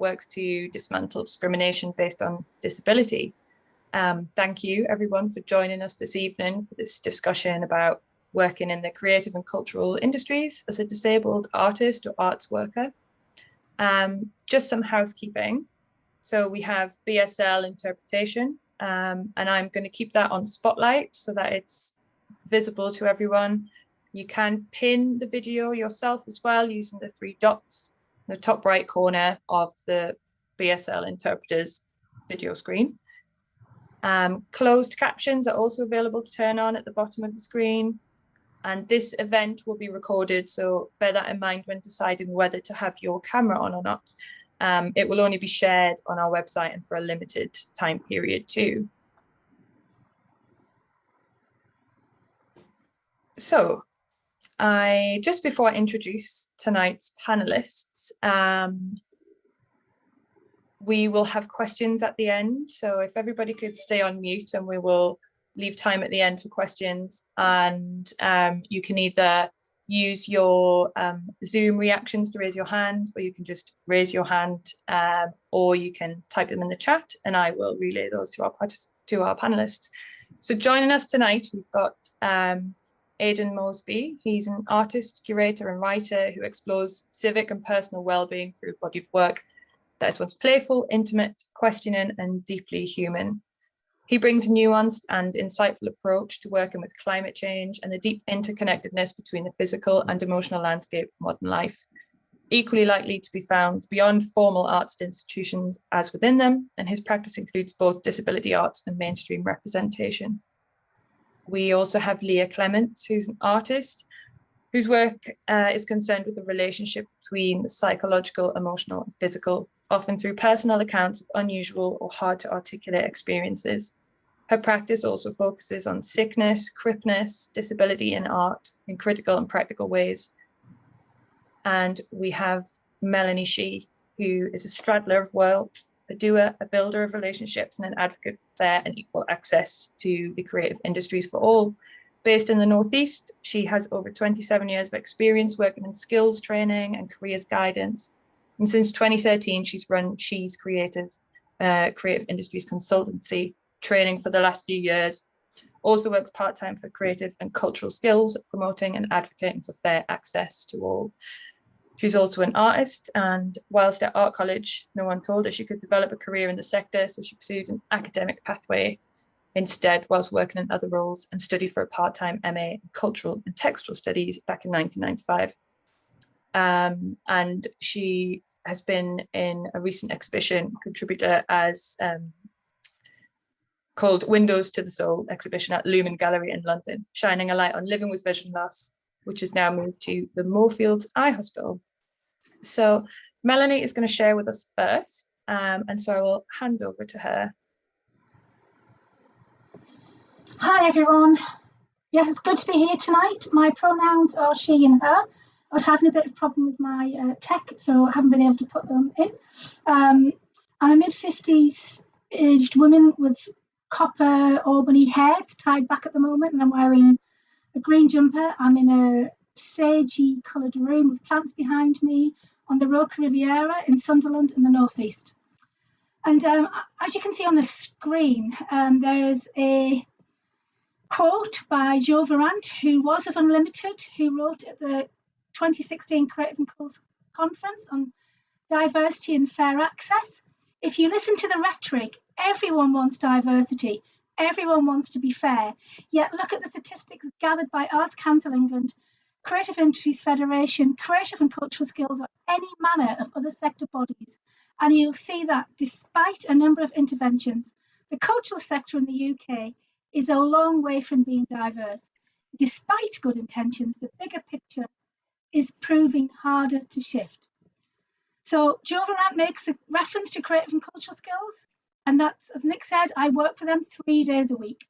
works to dismantle discrimination based on disability. Thank you everyone for joining us this evening for this discussion about working in the creative and cultural industries as a disabled artist or arts worker. Just some housekeeping. So we have BSL interpretation, and I'm going to keep that on Spotlight so that it's visible to everyone. You can pin the video yourself as well using the 3 dots in the top right corner of the BSL interpreter's video screen. Closed captions are also available to turn on at the bottom of the screen. And this event will be recorded, so bear that in mind when deciding whether to have your camera on or not. It will only be shared on our website and for a limited time period too. So, just before I introduce tonight's panelists, we will have questions at the end. So if everybody could stay on mute, and we will leave time at the end for questions, and you can either use your Zoom reactions to raise your hand, or you can just raise your hand, or you can type them in the chat and I will relay those to our panelists. So joining us tonight, we've got Aidan Mosby. He's an artist, curator and writer who explores civic and personal well-being through a body of work that is once playful, intimate, questioning and deeply human. He brings a nuanced and insightful approach to working with climate change and the deep interconnectedness between the physical and emotional landscape of modern life, equally likely to be found beyond formal arts institutions as within them, and his practice includes both disability arts and mainstream representation. We also have Leah Clements, who's an artist whose work is concerned with the relationship between the psychological, emotional and physical, often through personal accounts of unusual or hard to articulate experiences. Her practice also focuses on sickness, cripness, disability in art in critical and practical ways. And we have Melanie Shee, who is a straddler of worlds, a doer, a builder of relationships and an advocate for fair and equal access to the creative industries for all. Based in the Northeast, she has over 27 years of experience working in skills training and careers guidance. And since 2013, she's run She's Creative Industries Consultancy training for the last few years. Also works part-time for creative and cultural skills, promoting and advocating for fair access to all. She's also an artist, and whilst at art college, no one told her she could develop a career in the sector, so she pursued an academic pathway instead whilst working in other roles, and studied for a part-time MA in Cultural and Textual Studies back in 1995. And she has been in a recent exhibition contributor as called Windows to the Soul exhibition at Lumen Gallery in London, shining a light on living with vision loss, which has now moved to the Moorfields Eye Hospital. So Melanie is going to share with us first, and so I will hand over to her. Hi everyone. Yes, it's good to be here tonight. My pronouns are she and her. I was having a bit of a problem with my tech, so I haven't been able to put them in. I'm a mid-50s aged woman with copper Albany hair. It's tied back at the moment, and I'm wearing a green jumper. I'm in a sagey coloured room with plants behind me on the Roca Riviera in Sunderland in the northeast. And as you can see on the screen, there's a quote by Jo Verant, who was of Unlimited, who wrote at the 2016 Creative and Cultural Conference on diversity and fair access. If you listen to the rhetoric, everyone wants diversity, everyone wants to be fair, yet look at the statistics gathered by Arts Council England, Creative Industries Federation, Creative and Cultural Skills, or any manner of other sector bodies, and you'll see that despite a number of interventions, the cultural sector in the UK is a long way from being diverse. Despite good intentions, the bigger picture is proving harder to shift. So Jo Verant makes the reference to creative and cultural skills, and that's, as Nick said, I work for them 3 days a week.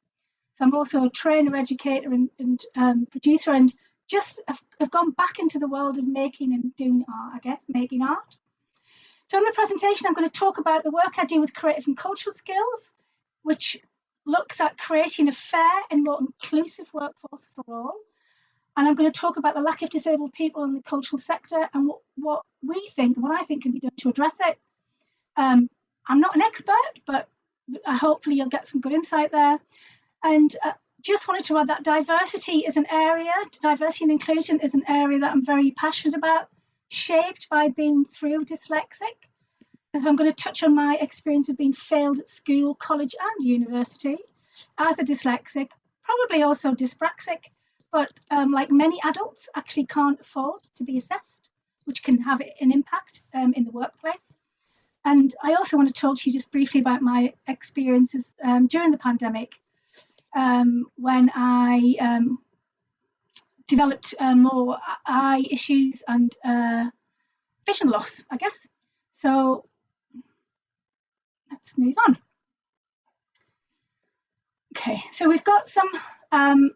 So I'm also a trainer, educator and producer, and just have gone back into the world of making and doing art, I guess, making art. So in the presentation, I'm going to talk about the work I do with creative and cultural skills, which looks at creating a fair and more inclusive workforce for all. And I'm going to talk about the lack of disabled people in the cultural sector and what I think can be done to address it. I'm not an expert, but hopefully you'll get some good insight there. And just wanted to add that diversity and inclusion is an area that I'm very passionate about, shaped by being through dyslexic. If I'm going to touch on my experience of being failed at school, college and university as a dyslexic, probably also dyspraxic, but like many adults actually can't afford to be assessed, which can have an impact in the workplace. And I also want to talk to you just briefly about my experiences during the pandemic when I developed more eye issues and vision loss, I guess. So let's move on. Okay, so we've got some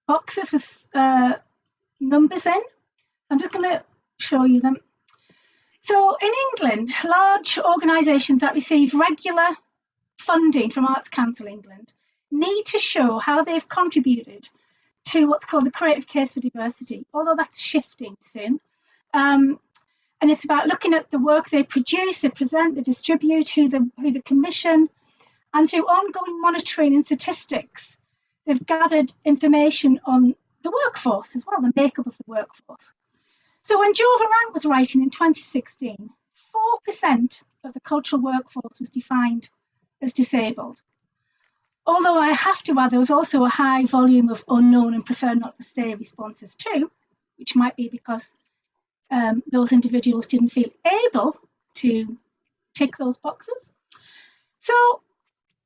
boxes with numbers in. I'm just going to show you them. So in England, large organisations that receive regular funding from Arts Council England need to show how they've contributed to what's called the Creative Case for Diversity, although that's shifting soon. And it's about looking at the work they produce, they present, they distribute, who they commission, and through ongoing monitoring and statistics, they've gathered information on the workforce as well, the makeup of the workforce. So when Jo Verrank was writing in 2016, 4% of the cultural workforce was defined as disabled. Although I have to add, there was also a high volume of unknown and prefer not to say responses too, which might be because those individuals didn't feel able to tick those boxes. So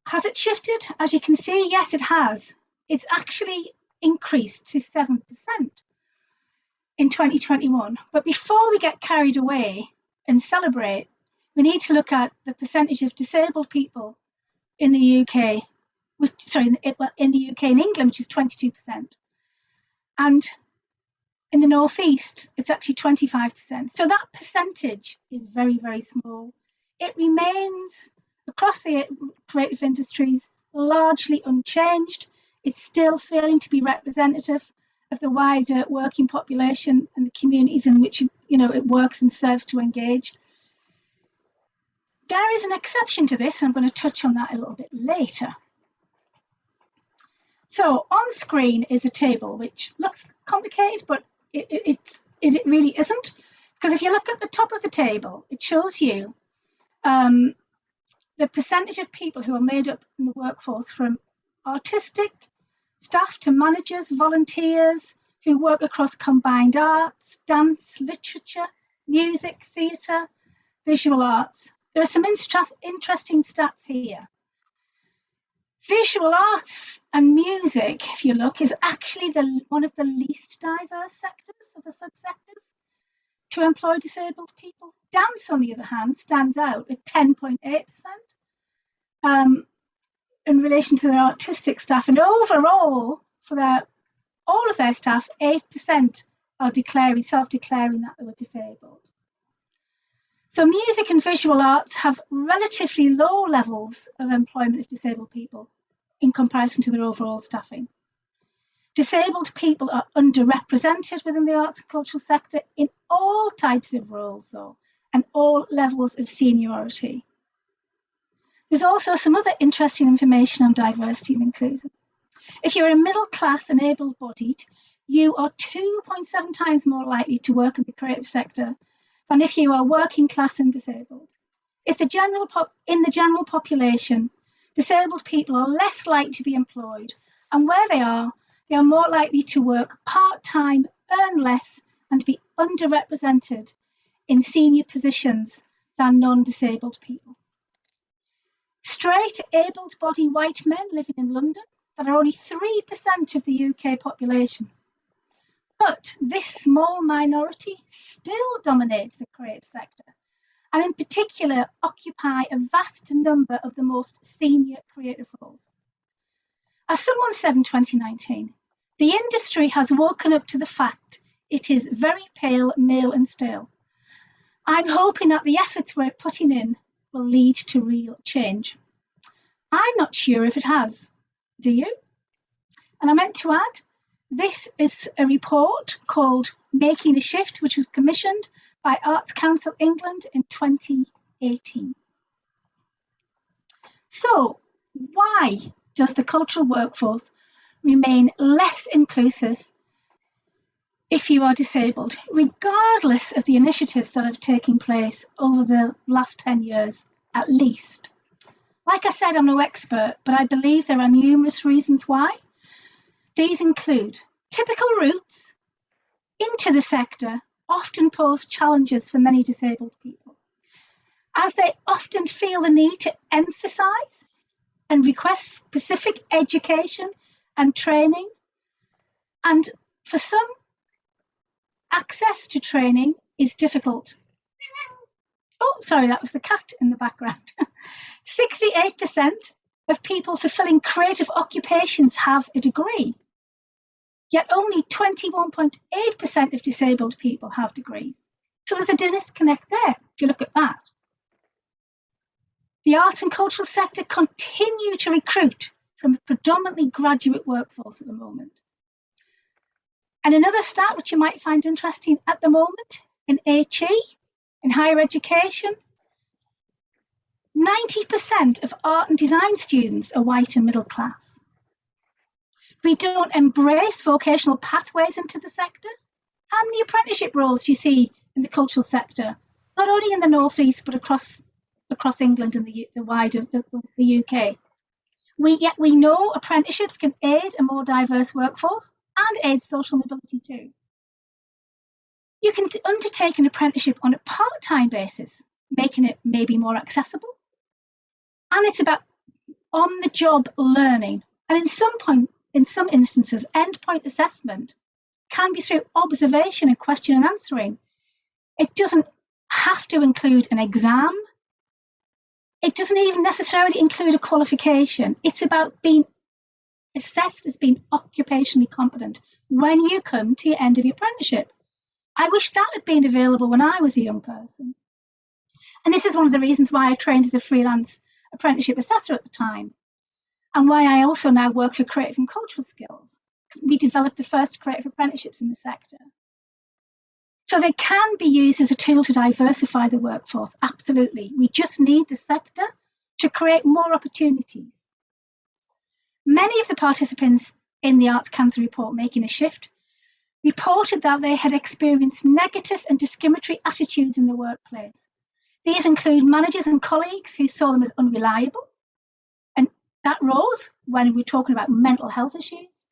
has it shifted? As you can see, yes, it has. It's actually increased to 7% in 2021. But before we get carried away and celebrate, we need to look at the percentage of disabled people in the UK, in the UK and England, which is 22%. And in the Northeast, it's actually 25%. So that percentage is very, very small. It remains across the creative industries largely unchanged. It's still failing to be representative of the wider working population and the communities in which it works and serves to engage. There is an exception to this, and I'm going to touch on that a little bit later. So on screen is a table which looks complicated, but it really isn't. Because if you look at the top of the table, it shows you the percentage of people who are made up in the workforce from artistic staff to managers, volunteers who work across combined arts, dance, literature, music, theatre, visual arts. There are some interesting stats here. Visual arts and music, if you look, is actually one of the least diverse sectors of the subsectors to employ disabled people. Dance, on the other hand, stands out at 10.8% in relation to their artistic staff. And overall, for all of their staff, 8% are self-declaring that they were disabled. So music and visual arts have relatively low levels of employment of disabled people in comparison to their overall staffing. Disabled people are underrepresented within the arts and cultural sector in all types of roles, though, and all levels of seniority. There's also some other interesting information on diversity and inclusion. If you're a middle class and able-bodied, you are 2.7 times more likely to work in the creative sector than if you are working class and disabled. In the general population, disabled people are less likely to be employed, and where they are more likely to work part-time, earn less, and be underrepresented in senior positions than non-disabled people. Straight, able-bodied white men living in London that are only 3% of the UK population. But this small minority still dominates the creative sector, and in particular occupy a vast number of the most senior creative roles. As someone said in 2019, the industry has woken up to the fact it is very pale, male and stale. I'm hoping that the efforts we're putting in will lead to real change. I'm not sure if it has. Do you? And I meant to add, this is a report called Making a Shift, which was commissioned by Arts Council England in 2018. So why does the cultural workforce remain less inclusive if you are disabled, regardless of the initiatives that have taken place over the last 10 years at least? Like I said, I'm no expert, but I believe there are numerous reasons why. These include typical routes into the sector often pose challenges for many disabled people, as they often feel the need to emphasise and request specific education and training. And for some, access to training is difficult. Oh, sorry, that was the cat in the background. 68% of people fulfilling creative occupations have a degree, yet only 21.8% of disabled people have degrees. So there's a disconnect there, if you look at that. The arts and cultural sector continue to recruit from a predominantly graduate workforce at the moment. And another stat which you might find interesting at the moment in HE, in higher education, 90% of art and design students are white and middle class. We don't embrace vocational pathways into the sector. How many apprenticeship roles do you see in the cultural sector, not only in the North East, but across England and the wider the UK? Yet we know apprenticeships can aid a more diverse workforce and aid social mobility too. You can undertake an apprenticeship on a part-time basis, making it maybe more accessible. And it's about on-the-job learning. And in some instances, endpoint assessment can be through observation and question and answering. It doesn't have to include an exam. It doesn't even necessarily include a qualification. It's about being assessed as being occupationally competent when you come to your end of your apprenticeship. I wish that had been available when I was a young person. And this is one of the reasons why I trained as a freelance apprenticeship assessor at the time, and why I also now work for Creative and Cultural Skills. We developed the first creative apprenticeships in the sector. So they can be used as a tool to diversify the workforce, absolutely. We just need the sector to create more opportunities. Many of the participants in the Arts Council report Making a Shift reported that they had experienced negative and discriminatory attitudes in the workplace. These include managers and colleagues who saw them as unreliable, and that rose when we're talking about mental health issues.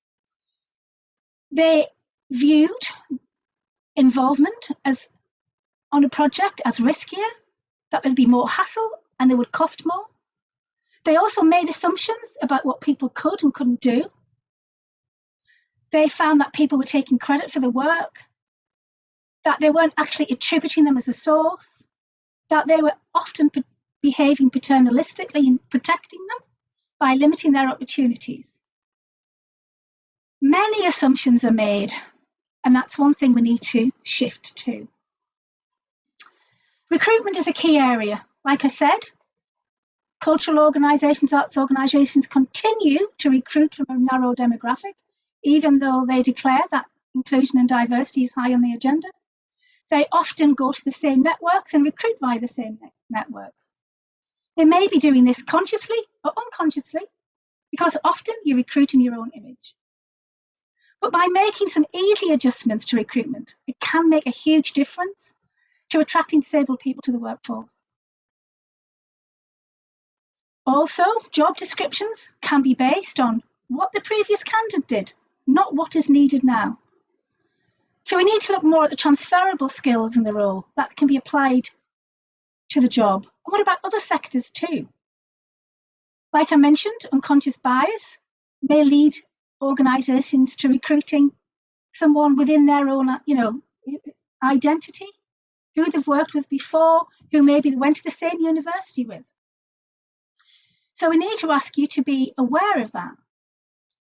They viewed involvement on a project as riskier, that there'd be more hassle and they would cost more. They also made assumptions about what people could and couldn't do. They found that people were taking credit for the work, that they weren't actually attributing them as a source, that they were often behaving paternalistically and protecting them by limiting their opportunities. Many assumptions are made, and that's one thing we need to shift to. Recruitment is a key area. Like I said, cultural organisations, arts organisations continue to recruit from a narrow demographic, even though they declare that inclusion and diversity is high on the agenda. They often go to the same networks and recruit via the same networks. They may be doing this consciously or unconsciously, because often you recruit in your own image. But by making some easy adjustments to recruitment, it can make a huge difference to attracting disabled people to the workforce. Also, job descriptions can be based on what the previous candidate did, not what is needed now. So we need to look more at the transferable skills in the role that can be applied to the job. And what about other sectors too? Like I mentioned, unconscious bias may lead organisations to recruiting someone within their own, identity, who they've worked with before, who maybe they went to the same university with. So we need to ask you to be aware of that.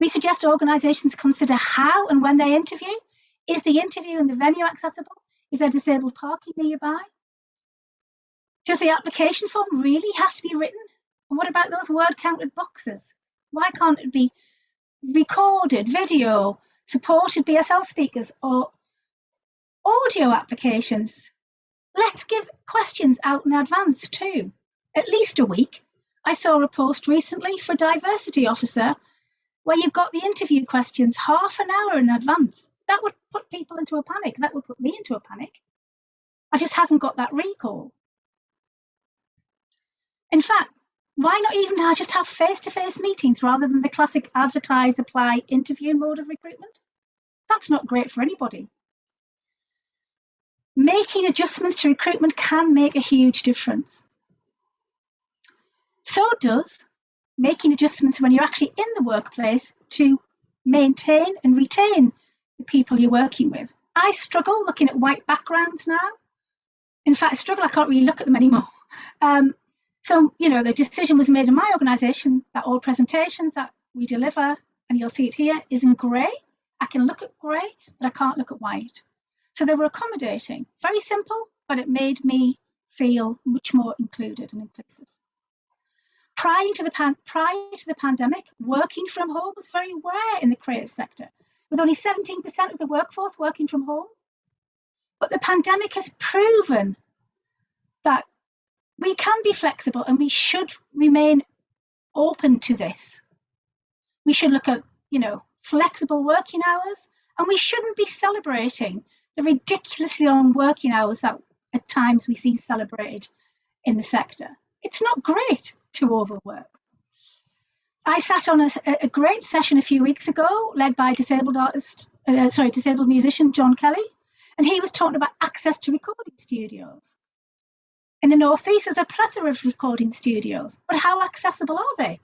We suggest organisations consider how and when they interview. Is the interview and the venue accessible? Is there disabled parking nearby? Does the application form really have to be written? And what about those word counted boxes? Why can't it be recorded, video, supported BSL speakers, or audio applications? Let's give questions out in advance too, at least a week, I saw a post recently for a diversity officer where you've got the interview questions half an hour in advance. That would put people into a panic. That would put me into a panic. I just haven't got that recall. In fact, why not even now just have face-to-face meetings rather than the classic advertise, apply, interview mode of recruitment? That's not great for anybody. Making adjustments to recruitment can make a huge difference. So does making adjustments when you're actually in the workplace to maintain and retain the people you're working with. I struggle looking at white backgrounds now. In fact, I can't really look at them anymore. So, the decision was made in my organisation that all presentations that we deliver, and you'll see it here, is in grey. I can look at grey, but I can't look at white. So they were accommodating. Very simple, but it made me feel much more included and inclusive. Prior to the pandemic, working from home was very rare in the creative sector, with only 17% of the workforce working from home. But the pandemic has proven that we can be flexible and we should remain open to this. We should look at, flexible working hours, and we shouldn't be celebrating the ridiculously long working hours that at times we see celebrated in the sector. It's not great to overwork. I sat on a great session a few weeks ago, led by disabled musician John Kelly, and he was talking about access to recording studios. In the North East, there's a plethora of recording studios, but how accessible are they?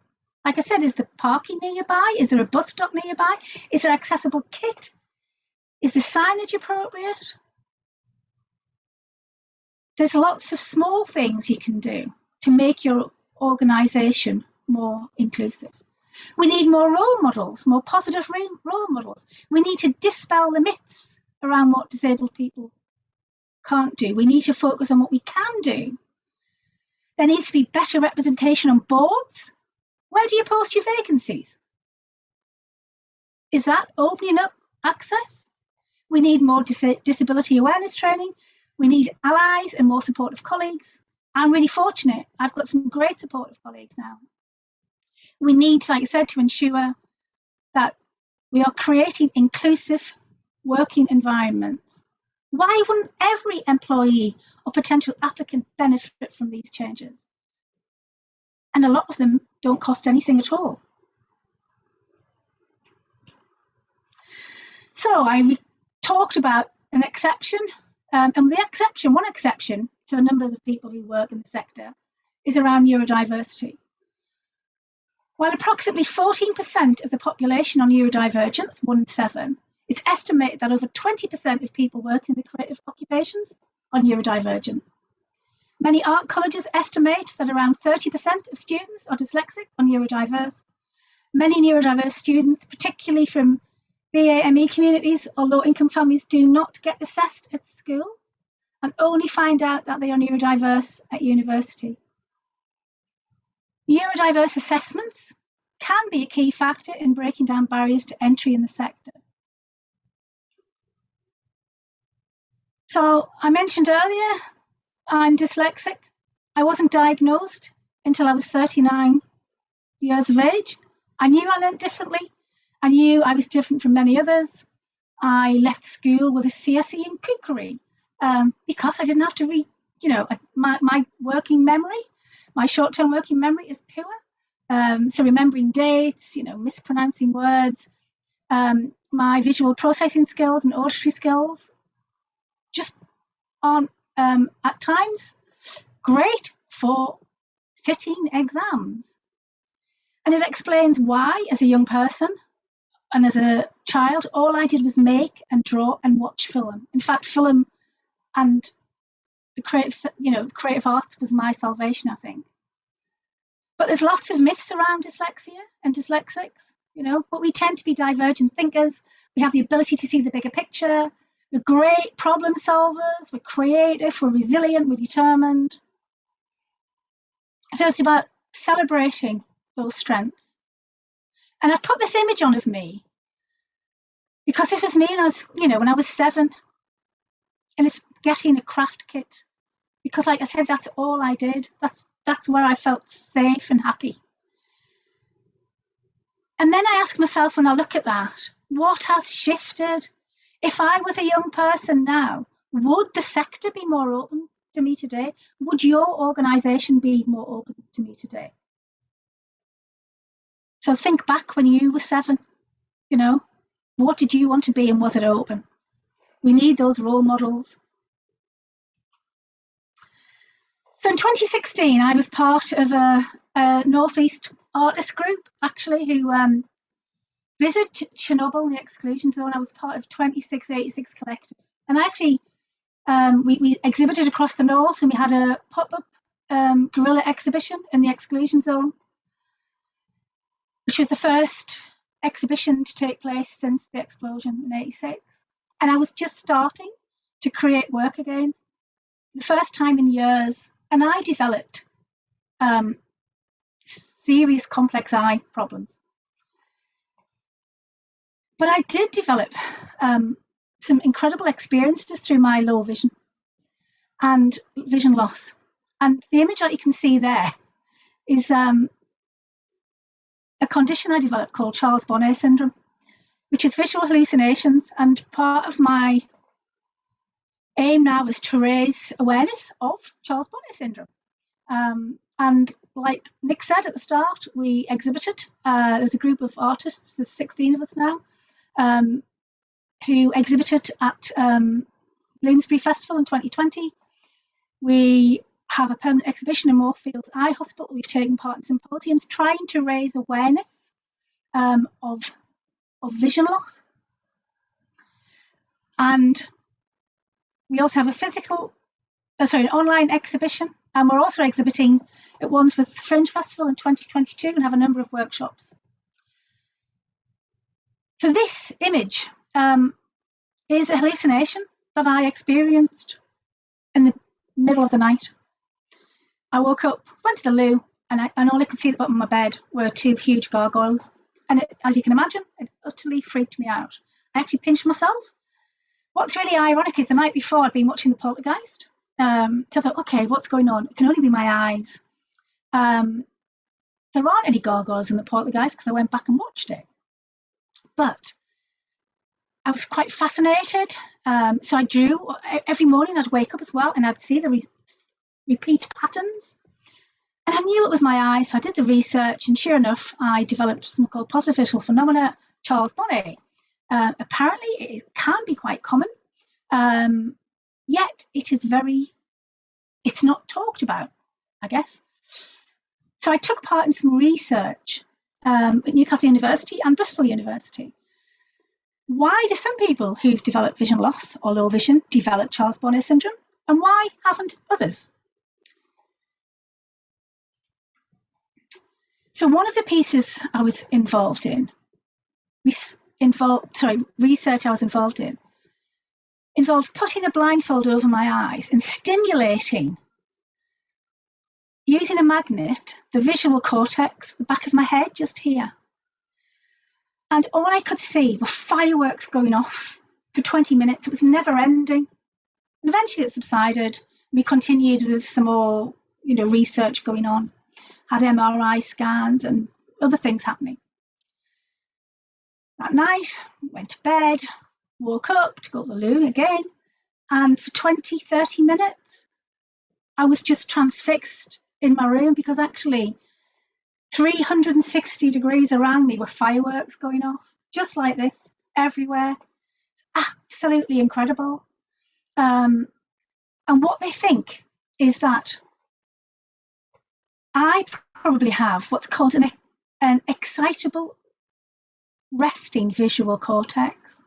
Like I said, is there parking nearby? Is there a bus stop nearby? Is there accessible kit? Is the signage appropriate? There's lots of small things you can do to make your organisation more inclusive. We need more role models, more positive role models. We need to dispel the myths around what disabled people can't do. We need to focus on what we can do. There needs to be better representation on boards. Where do you post your vacancies? Is that opening up access? We need more disability awareness training. We need allies and more supportive colleagues. I'm really fortunate. I've got some great supportive colleagues now. We need, like I said, to ensure that we are creating inclusive working environments. Why wouldn't every employee or potential applicant benefit from these changes? And a lot of them don't cost anything at all. So I talked about an exception, and one exception to the numbers of people who work in the sector is around neurodiversity. While approximately 14% of the population are neurodivergent, 1 in 7, it's estimated that over 20% of people working in the creative occupations are neurodivergent. Many art colleges estimate that around 30% of students are dyslexic or neurodiverse. Many neurodiverse students, particularly from BAME communities or low-income families, do not get assessed at school and only find out that they are neurodiverse at university. Neurodiverse assessments can be a key factor in breaking down barriers to entry in the sector. So I mentioned earlier, I'm dyslexic. I wasn't diagnosed until I was 39 years of age. I knew I learned differently. I knew I was different from many others. I left school with a CSE in cookery because I didn't have to read, my working memory, my short-term working memory is poor. So remembering dates, mispronouncing words, my visual processing skills and auditory skills just aren't at times great for sitting exams. And it explains why, as a young person and as a child, all I did was make and draw and watch film. In fact, film and the creative arts was my salvation, I think. But there's lots of myths around dyslexia and dyslexics, but we tend to be divergent thinkers. We have the ability to see the bigger picture. We're great problem solvers. We're creative. We're resilient. We're determined. So it's about celebrating those strengths. And I've put this image on of me because it was me and I was, when I was 7, and it's getting a craft kit because, like I said, that's all I did. that's where I felt safe and happy. And then I ask myself, when I look at that, what has shifted? If I was a young person now, would the sector be more open to me today? Would your organisation be more open to me today? So think back when you were 7, what did you want to be and was it open? We need those role models. So in 2016, I was part of a Northeast artist group, actually, who visited Chernobyl in the exclusion zone. I was part of 2686 Collective. And actually, we exhibited across the north, and we had a pop-up guerrilla exhibition in the exclusion zone, which was the first exhibition to take place since the explosion in 86. And I was just starting to create work again, the first time in years. And I developed serious complex eye problems. But I did develop some incredible experiences through my low vision and vision loss. And the image that you can see there is a condition I developed called Charles Bonnet syndrome, which is visual hallucinations. And part of my aim now is to raise awareness of Charles Bonnet syndrome. And like Nick said at the start, we exhibited. There's a group of artists, there's 16 of us now, who exhibited at Bloomsbury Festival in 2020. We have a permanent exhibition in Moorfields Eye Hospital. We've taken part in symposiums trying to raise awareness of vision loss. And we also have an online exhibition. And we're also exhibiting at Wandsworth Fringe Festival in 2022 and have a number of workshops. So this image is a hallucination that I experienced in the middle of the night. I woke up, went to the loo, and all I could see at the bottom of my bed were 2 huge gargoyles. And as you can imagine, it utterly freaked me out. I actually pinched myself. What's really ironic is the night before I'd been watching The Poltergeist. So I thought, okay, what's going on? It can only be my eyes. There aren't any gargoyles in The Poltergeist because I went back and watched it. But I was quite fascinated. So I drew. Every morning I'd wake up as well and I'd see the repeat patterns. And I knew it was my eyes, so I did the research, and sure enough, I developed something called positive visual phenomena, Charles Bonnet. Apparently, it can be quite common, yet it's not talked about, I guess. So I took part in some research at Newcastle University and Bristol University. Why do some people who've developed vision loss or low vision develop Charles Bonnet syndrome, and why haven't others? So one of the pieces I was involved in, research I was involved in, involved putting a blindfold over my eyes and stimulating, using a magnet, the visual cortex, the back of my head, just here. And all I could see were fireworks going off for 20 minutes. It was never ending. And eventually it subsided. We continued with some more, research going on. Had MRI scans and other things happening. That night, went to bed, woke up to go to the loo again, and for 20, 30 minutes, I was just transfixed in my room because actually 360 degrees around me were fireworks going off, just like this, everywhere. It's absolutely incredible. And what they think is that I probably have what's called an excitable resting visual cortex.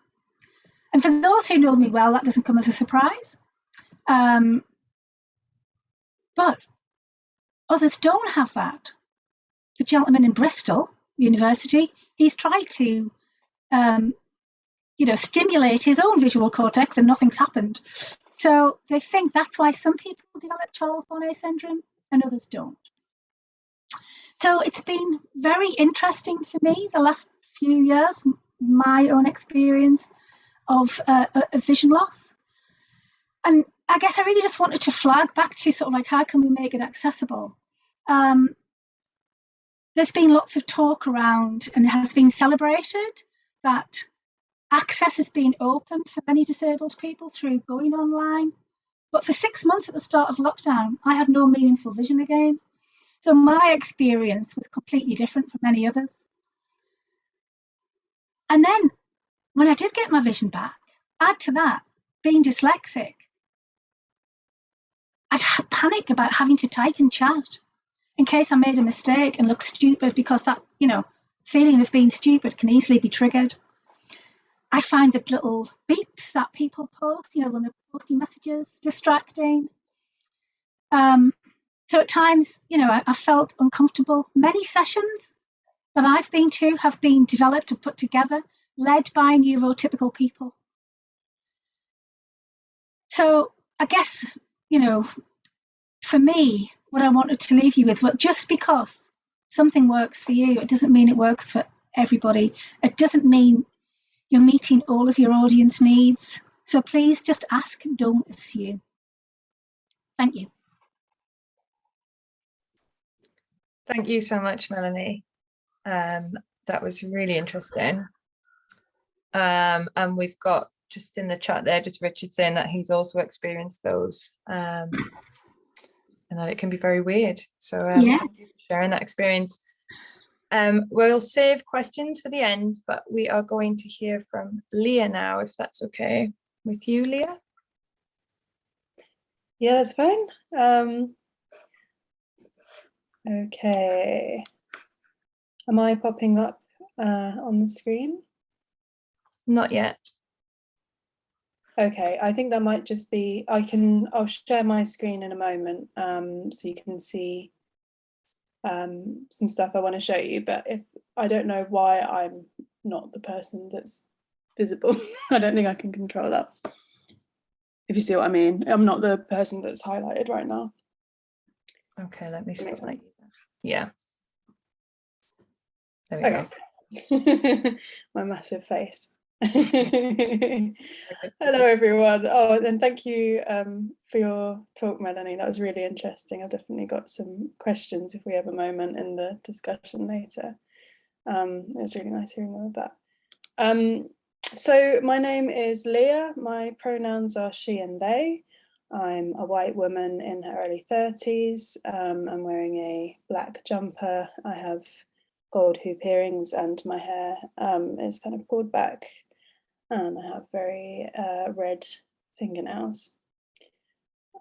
And for those who know me well, that doesn't come as a surprise. But others don't have that. The gentleman in Bristol University, he's tried to stimulate his own visual cortex and nothing's happened. So they think that's why some people develop Charles Bonnet syndrome and others don't. So it's been very interesting for me the last few years, my own experience of vision loss. And I guess I really just wanted to flag back to sort of like, how can we make it accessible? there's been lots of talk around, and it has been celebrated, that access has been opened for many disabled people through going online. But for 6 months at the start of lockdown, I had no meaningful vision again. So my experience was completely different from many others. And then when I did get my vision back, add to that, being dyslexic, I'd had panic about having to type in chat in case I made a mistake and looked stupid, because that, feeling of being stupid can easily be triggered. I find the little beeps that people post, when they're posting messages, distracting. So at times, I felt uncomfortable. Many sessions that I've been to have been developed and put together, led by neurotypical people. So I guess, for me, what I wanted to leave you with, well, just because something works for you, it doesn't mean it works for everybody. It doesn't mean you're meeting all of your audience needs. So please just ask, don't assume. Thank you. Thank you so much, Melanie. That was really interesting. And we've got just in the chat there, just Richard saying that he's also experienced those, and that it can be very weird. So Yeah. thank you for sharing that experience. We'll save questions for the end, but we are going to hear from Leah now, if that's okay with you, Leah. Yeah, that's fine. Okay. Am I popping up on the screen? Not yet. Okay, I think that might just be, I'll share my screen in a moment, so you can see some stuff I want to show you, but if I don't know why I'm not the person that's visible. I don't think I can control that. If you see what I mean, I'm not the person that's highlighted right now. Okay, let me stop like, yeah. There we go. My massive face. Hello everyone. Oh, and thank you for your talk, Melanie. That was really interesting. I've definitely got some questions if we have a moment in the discussion later. It was really nice hearing all of that. So my name is Leah. My pronouns are she and they. I'm a white woman in her early 30s. I'm wearing a black jumper. I have gold hoop earrings and my hair is kind of pulled back, and I have very red fingernails.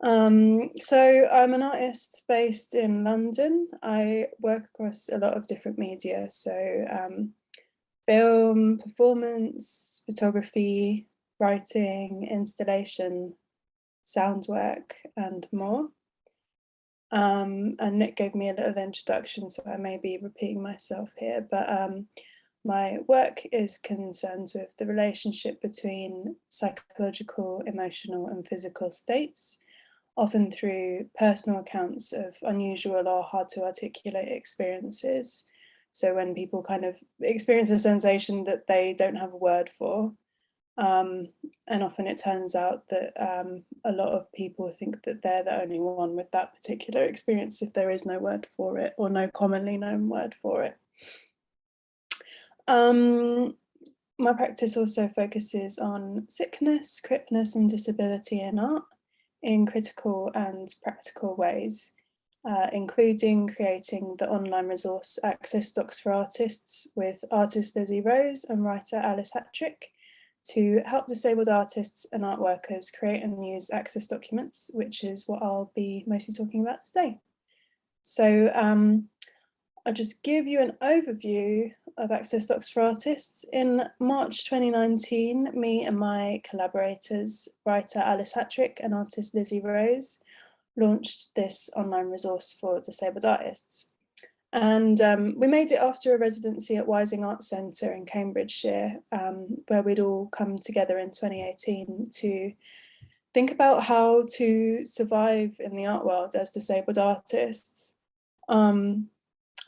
So I'm an artist based in London. I work across a lot of different media, so film, performance, photography, writing, installation, sound work, and more. And Nick gave me a little introduction, so I may be repeating myself here, but my work is concerned with the relationship between psychological, emotional, and physical states, often through personal accounts of unusual or hard to articulate experiences. So when people kind of experience a sensation that they don't have a word for, and often it turns out that a lot of people think that they're the only one with that particular experience if there is no word for it, or no commonly known word for it. My practice also focuses on sickness, cripness, and disability in art in critical and practical ways, including creating the online resource Access Docs for Artists with artist Lizzie Rose and writer Alice Hattrick to help disabled artists and art workers create and use Access documents, which is what I'll be mostly talking about today. So I'll just give you an overview of Access Docs for Artists. In March 2019, me and my collaborators, writer Alice Hattrick and artist Lizzie Rose, launched this online resource for disabled artists. And we made it after a residency at Wising Arts Centre in Cambridgeshire, where we'd all come together in 2018 to think about how to survive in the art world as disabled artists.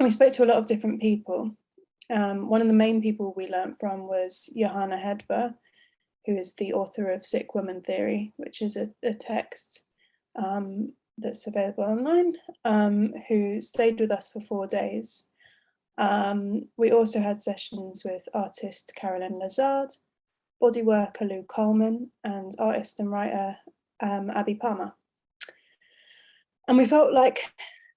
We spoke to a lot of different people. One of the main people we learnt from was Johanna Hedberg, who is the author of Sick Woman Theory, which is a text that's available online, who stayed with us for 4 days. We also had sessions with artist Carolyn Lazard, body worker Lou Coleman, and artist and writer Abby Palmer. And we felt like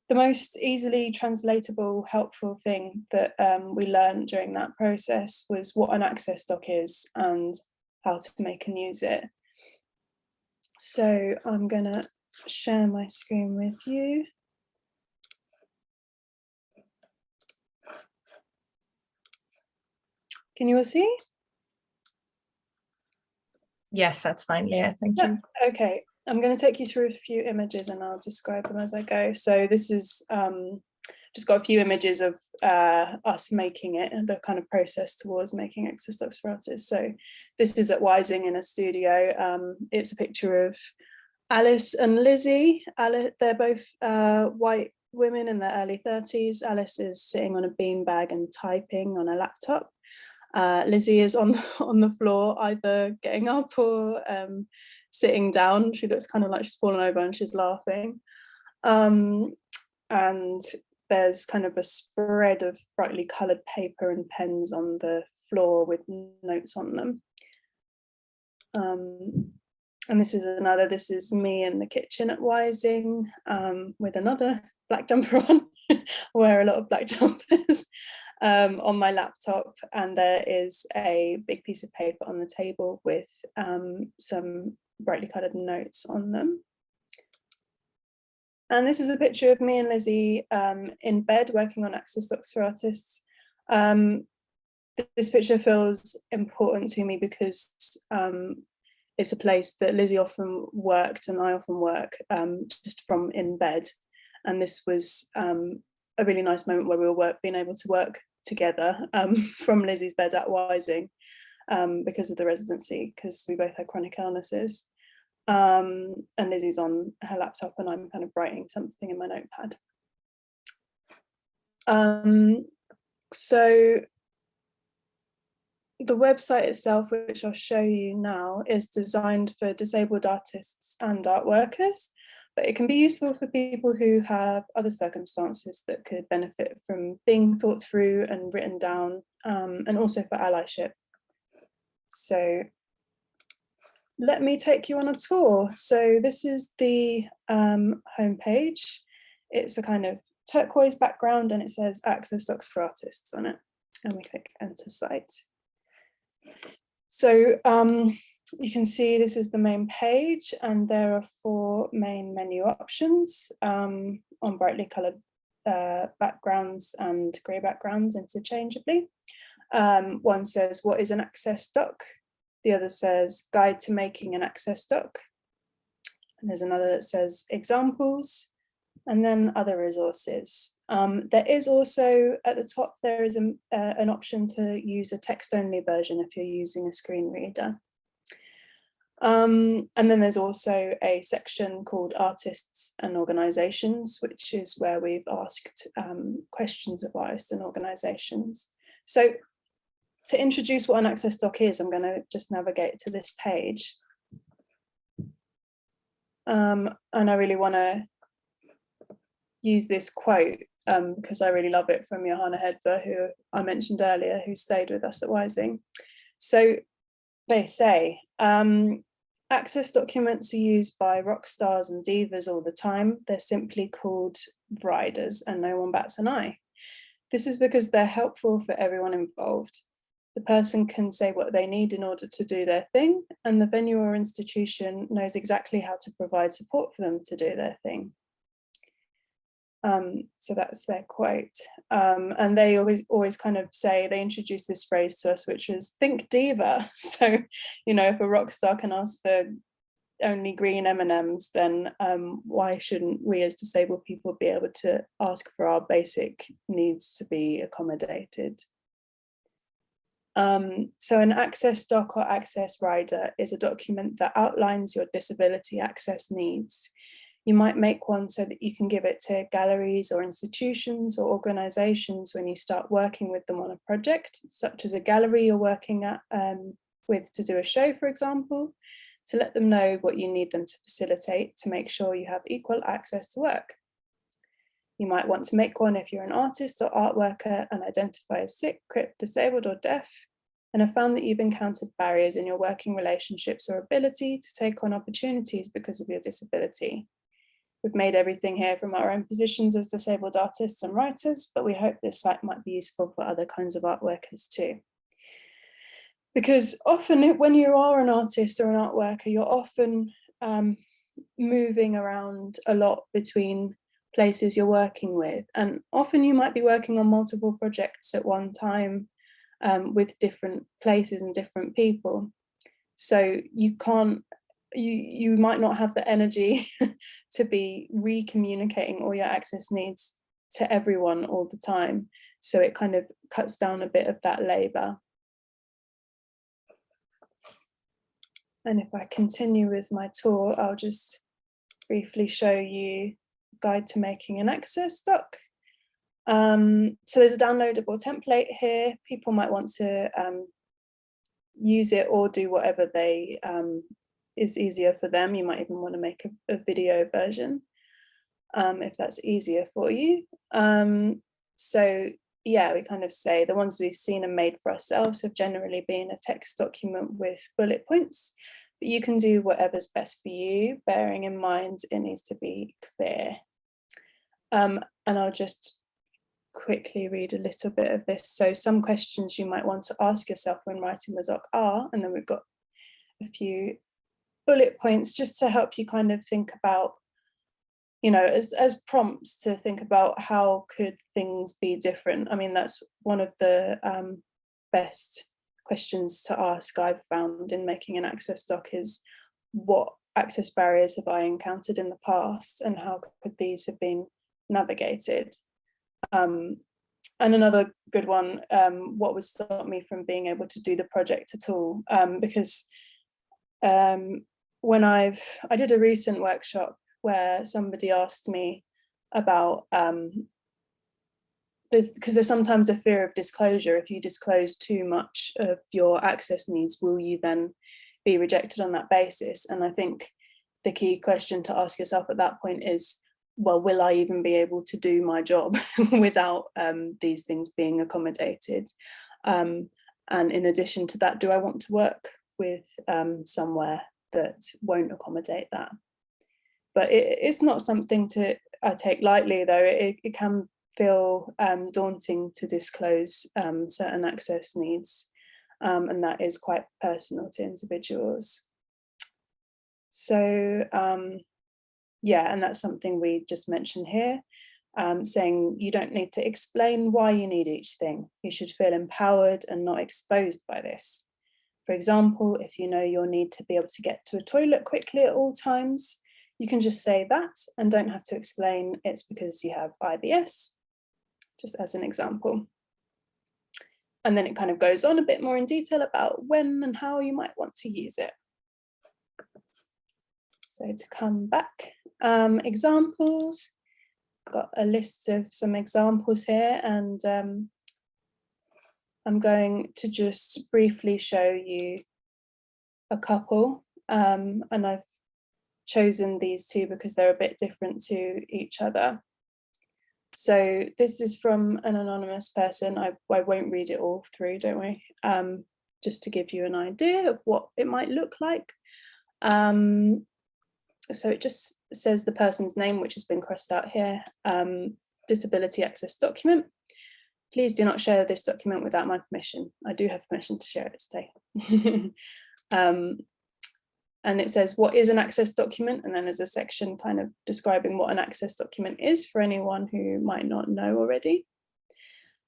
the most easily translatable, helpful thing that we learned during that process was what an access doc is and how to make and use it. So I'm gonna share my screen with you. Can you all see? Yes, that's fine, Leah, thank you. Okay, I'm going to take you through a few images and I'll describe them as I go. So this is just got a few images of us making it and the kind of process towards making access docs for artists. So this is at Wising in a studio. It's a picture of Alice and Lizzie. They're both white women in their early 30s. Alice is sitting on a beanbag and typing on a laptop. Lizzie is on the floor, either getting up or sitting down. She looks kind of like she's fallen over and she's laughing. And there's kind of a spread of brightly coloured paper and pens on the floor with notes on them. And this is me in the kitchen at Wising with another black jumper on. Wear a lot of black jumpers. On my laptop, and there is a big piece of paper on the table with some brightly coloured notes on them. And this is a picture of me and Lizzie in bed working on access docs for artists. This picture feels important to me because it's a place that Lizzie often worked and I often work just from in bed. And this was a really nice moment where we were being able to work together from Lizzie's bed at Wising because of the residency, because we both had chronic illnesses. And Lizzie's on her laptop and I'm kind of writing something in my notepad. So the website itself, which I'll show you now, is designed for disabled artists and art workers, but it can be useful for people who have other circumstances that could benefit from being thought through and written down, and also for allyship. So let me take you on a tour. So this is the homepage. It's a kind of turquoise background and it says Access Docs for Artists on it. And we click Enter Site. So you can see this is the main page and there are 4 main menu options on brightly coloured backgrounds and grey backgrounds interchangeably. One says, what is an access doc? The other says, guide to making an access doc. And there's another that says examples, and then other resources. There is also at the top, there is an option to use a text-only version if you're using a screen reader. And then there's also a section called Artists and Organisations, which is where we've asked questions of artists and organisations. So to introduce what an access doc is, I'm going to just navigate to this page. And I really want to use this quote because I really love it, from Johanna Hedver, who I mentioned earlier, who stayed with us at Wising. So they say, access documents are used by rock stars and divas all the time. They're simply called riders and no one bats an eye. This is because they're helpful for everyone involved. The person can say what they need in order to do their thing, and the venue or institution knows exactly how to provide support for them to do their thing. So that's their quote. And they always kind of say, they introduce this phrase to us, which is think diva. So, you know, if a rock star can ask for only green M&Ms, then why shouldn't we as disabled people be able to ask for our basic needs to be accommodated? So an access doc or access rider is a document that outlines your disability access needs. You might make one so that you can give it to galleries or institutions or organisations when you start working with them on a project, such as a gallery you're working at with to do a show, for example. to let them know what you need them to facilitate to make sure you have equal access to work. You might want to make one if you're an artist or art worker and identify as sick, crip, disabled or deaf, and have found that you've encountered barriers in your working relationships or ability to take on opportunities because of your disability. We've made everything here from our own positions as disabled artists and writers, but we hope this site might be useful for other kinds of art workers too. Because often when you are an artist or an art worker, you're often moving around a lot between places you're working with. And often you might be working on multiple projects at one time with different places and different people. So you might not have the energy to be re-communicating all your access needs to everyone all the time. So it kind of cuts down a bit of that labor. And if I continue with my tour, I'll just briefly show you Guide to Making an Access Doc. So there's a downloadable template here. People might want to use it or do whatever they is easier for them. You might even want to make a video version if that's easier for you. So yeah, we kind of say the ones we've seen and made for ourselves have generally been a text document with bullet points, but you can do whatever's best for you, bearing in mind it needs to be clear. And I'll just quickly read a little bit of this. So some questions you might want to ask yourself when writing the doc are, and then we've got a few bullet points just to help you kind of think about, you know, as prompts to think about how could things be different. I mean, that's one of the best questions to ask I've found in making an access doc is, what access barriers have I encountered in the past and how could these have been navigated? And another good one, what would stop me from being able to do the project at all? Because when I did a recent workshop where somebody asked me about, because there's sometimes a fear of disclosure. If you disclose too much of your access needs, will you then be rejected on that basis? And I think the key question to ask yourself at that point is, well, will I even be able to do my job without these things being accommodated? And in addition to that, do I want to work with somewhere that won't accommodate that? But it's not something I take lightly, though. It can feel daunting to disclose certain access needs, and that is quite personal to individuals. So yeah, and that's something we just mentioned here, saying you don't need to explain why you need each thing. You should feel empowered and not exposed by this. For example, if you know you'll need to be able to get to a toilet quickly at all times, you can just say that and don't have to explain it's because you have IBS, just as an example. And then it kind of goes on a bit more in detail about when and how you might want to use it. So to come back, examples, I've got a list of some examples here, and I'm going to just briefly show you a couple, and I've chosen these two because they're a bit different to each other. So this is from an anonymous person. I won't read it all through, don't worry, just to give you an idea of what it might look like. So it just says the person's name, which has been crossed out here, disability access document. Please do not share this document without my permission. I do have permission to share it today. And it says, what is an access document? And then there's a section kind of describing what an access document is for anyone who might not know already.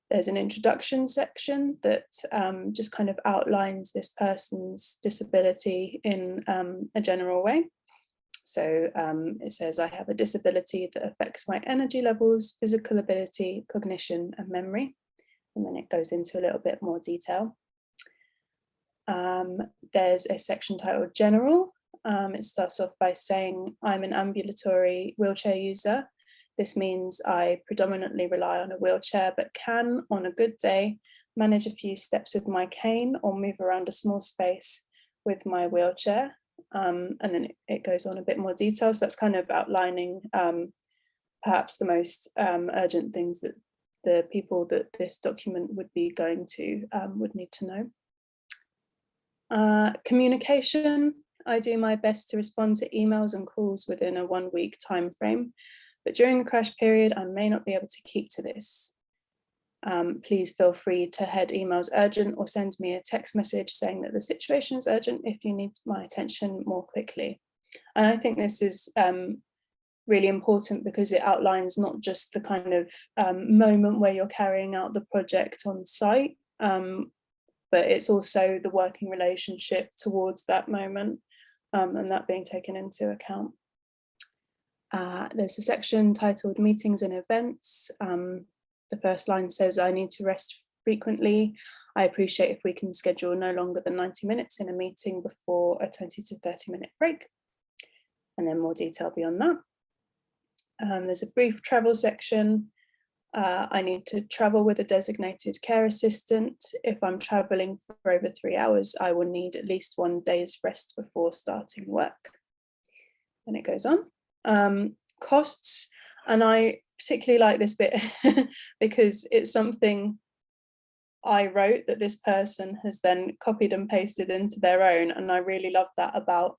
There's an introduction section that just kind of outlines this person's disability in a general way. So it says, I have a disability that affects my energy levels, physical ability, cognition, and memory. And then it goes into a little bit more detail. There's a section titled General. It starts off by saying, I'm an ambulatory wheelchair user. This means I predominantly rely on a wheelchair, but can, on a good day, manage a few steps with my cane or move around a small space with my wheelchair. and then it goes on a bit more detail. So that's kind of outlining perhaps the most urgent things that the people that this document would be going to would need to know. Communication, I do my best to respond to emails and calls within a 1 week time frame, but during the crash period, I may not be able to keep to this. Please feel free to head emails urgent or send me a text message saying that the situation is urgent if you need my attention more quickly. And I think this is really important because it outlines not just the kind of moment where you're carrying out the project on site, but it's also the working relationship towards that moment, and that being taken into account. There's a section titled Meetings and Events. The first line says, I need to rest frequently. I appreciate if we can schedule no longer than 90 minutes in a meeting before a 20 to 30 minute break. And then more detail beyond that. There's a brief travel section. I need to travel with a designated care assistant. If I'm traveling for over 3 hours, I will need at least 1 day's rest before starting work. And it goes on. Costs, and I particularly like this bit because it's something I wrote that this person has then copied and pasted into their own, and I really love that about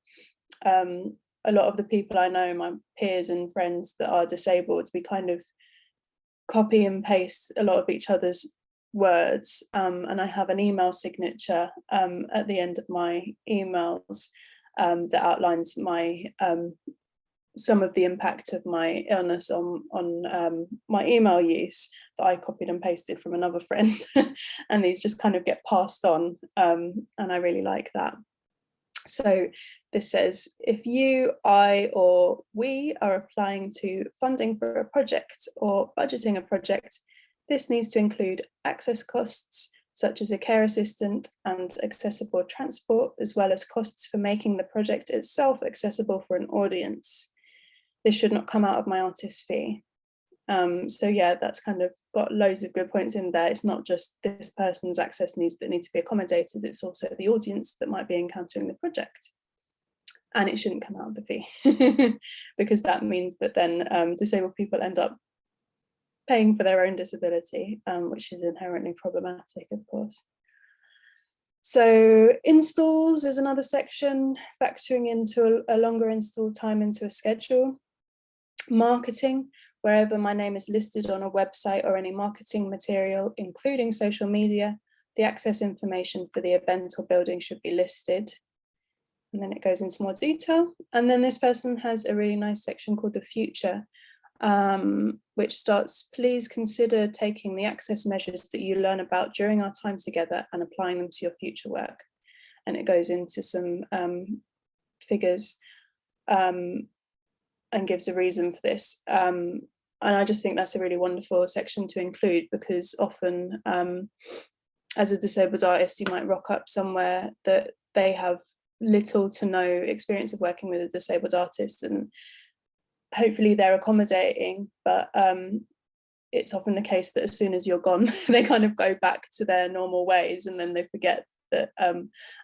a lot of the people I know, my peers and friends that are disabled. We kind of copy and paste a lot of each other's words, and I have an email signature at the end of my emails that outlines my some of the impact of my illness on my email use that I copied and pasted from another friend, and these just kind of get passed on, and I really like that. So this says, if you, I, or we are applying to funding for a project or budgeting a project, this needs to include access costs, such as a care assistant and accessible transport, as well as costs for making the project itself accessible for an audience. This should not come out of my artist fee. So yeah, that's kind of got loads of good points in there. It's not just this person's access needs that need to be accommodated, it's also the audience that might be encountering the project. And it shouldn't come out of the fee because that means that then disabled people end up paying for their own disability, which is inherently problematic, of course. So installs is another section, factoring into a longer install time into a schedule. Marketing, wherever my name is listed on a website or any marketing material, including social media, the access information for the event or building should be listed. And then it goes into more detail. And then this person has a really nice section called the future, which starts, please consider taking the access measures that you learn about during our time together and applying them to your future work. And it goes into some figures and gives a reason for this. And I just think that's a really wonderful section to include, because often as a disabled artist, you might rock up somewhere that they have little to no experience of working with a disabled artist, and hopefully they're accommodating, but it's often the case that as soon as you're gone, they kind of go back to their normal ways, and then they forget that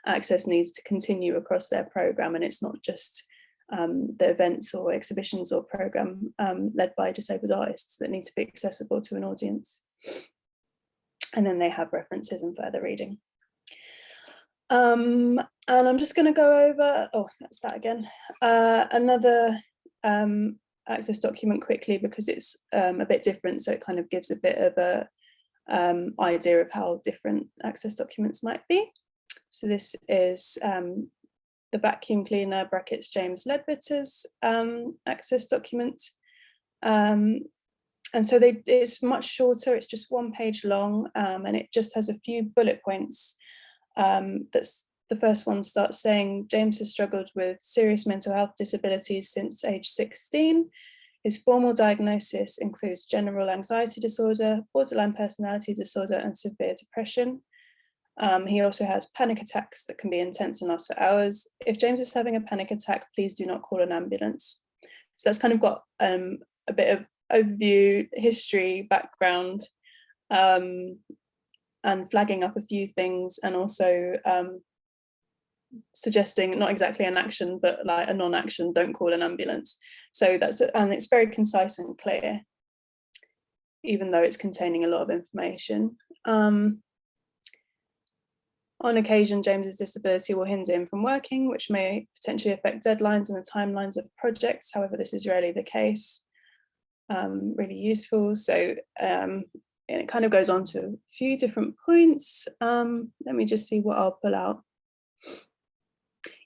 access needs to continue across their programme, and it's not just the events or exhibitions or programme led by disabled artists that need to be accessible to an audience. And then they have references and further reading. And I'm just going to go over, oh, that's that again, another access document quickly, because it's a bit different, so it kind of gives a bit of a idea of how different access documents might be. So this is the vacuum cleaner brackets James Leadbitter's access document. And so it's much shorter, it's just 1 page long, and it just has a few bullet points. That's the first one starts saying, James has struggled with serious mental health disabilities since age 16. His formal diagnosis includes general anxiety disorder, borderline personality disorder, and severe depression. He also has panic attacks that can be intense and last for hours. If James is having a panic attack, please do not call an ambulance. So that's kind of got a bit of overview, history, background, and flagging up a few things, and also suggesting not exactly an action, but like a non-action, don't call an ambulance. So that's, and it's very concise and clear, even though it's containing a lot of information. On occasion, James's disability will hinder him from working, which may potentially affect deadlines and the timelines of projects. However, this is rarely the case. Really useful. So and it kind of goes on to a few different points. Let me just see what I'll pull out.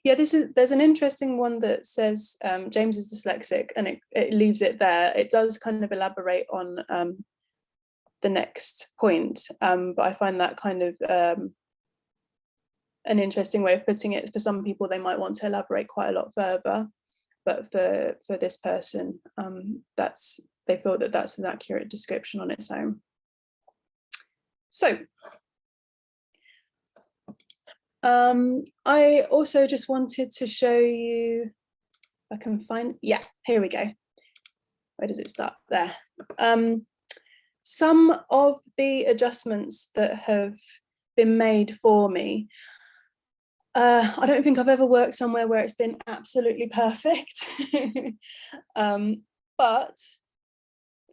Yeah, there's an interesting one that says James is dyslexic, and it leaves it there. It does kind of elaborate on the next point, but I find that kind of an interesting way of putting it. For some people, they might want to elaborate quite a lot further, but for this person, they thought that that's an accurate description on its own. So I also just wanted to show you, if I can find, yeah, here we go. Where does it start? There. Some of the adjustments that have been made for me, I don't think I've ever worked somewhere where it's been absolutely perfect, but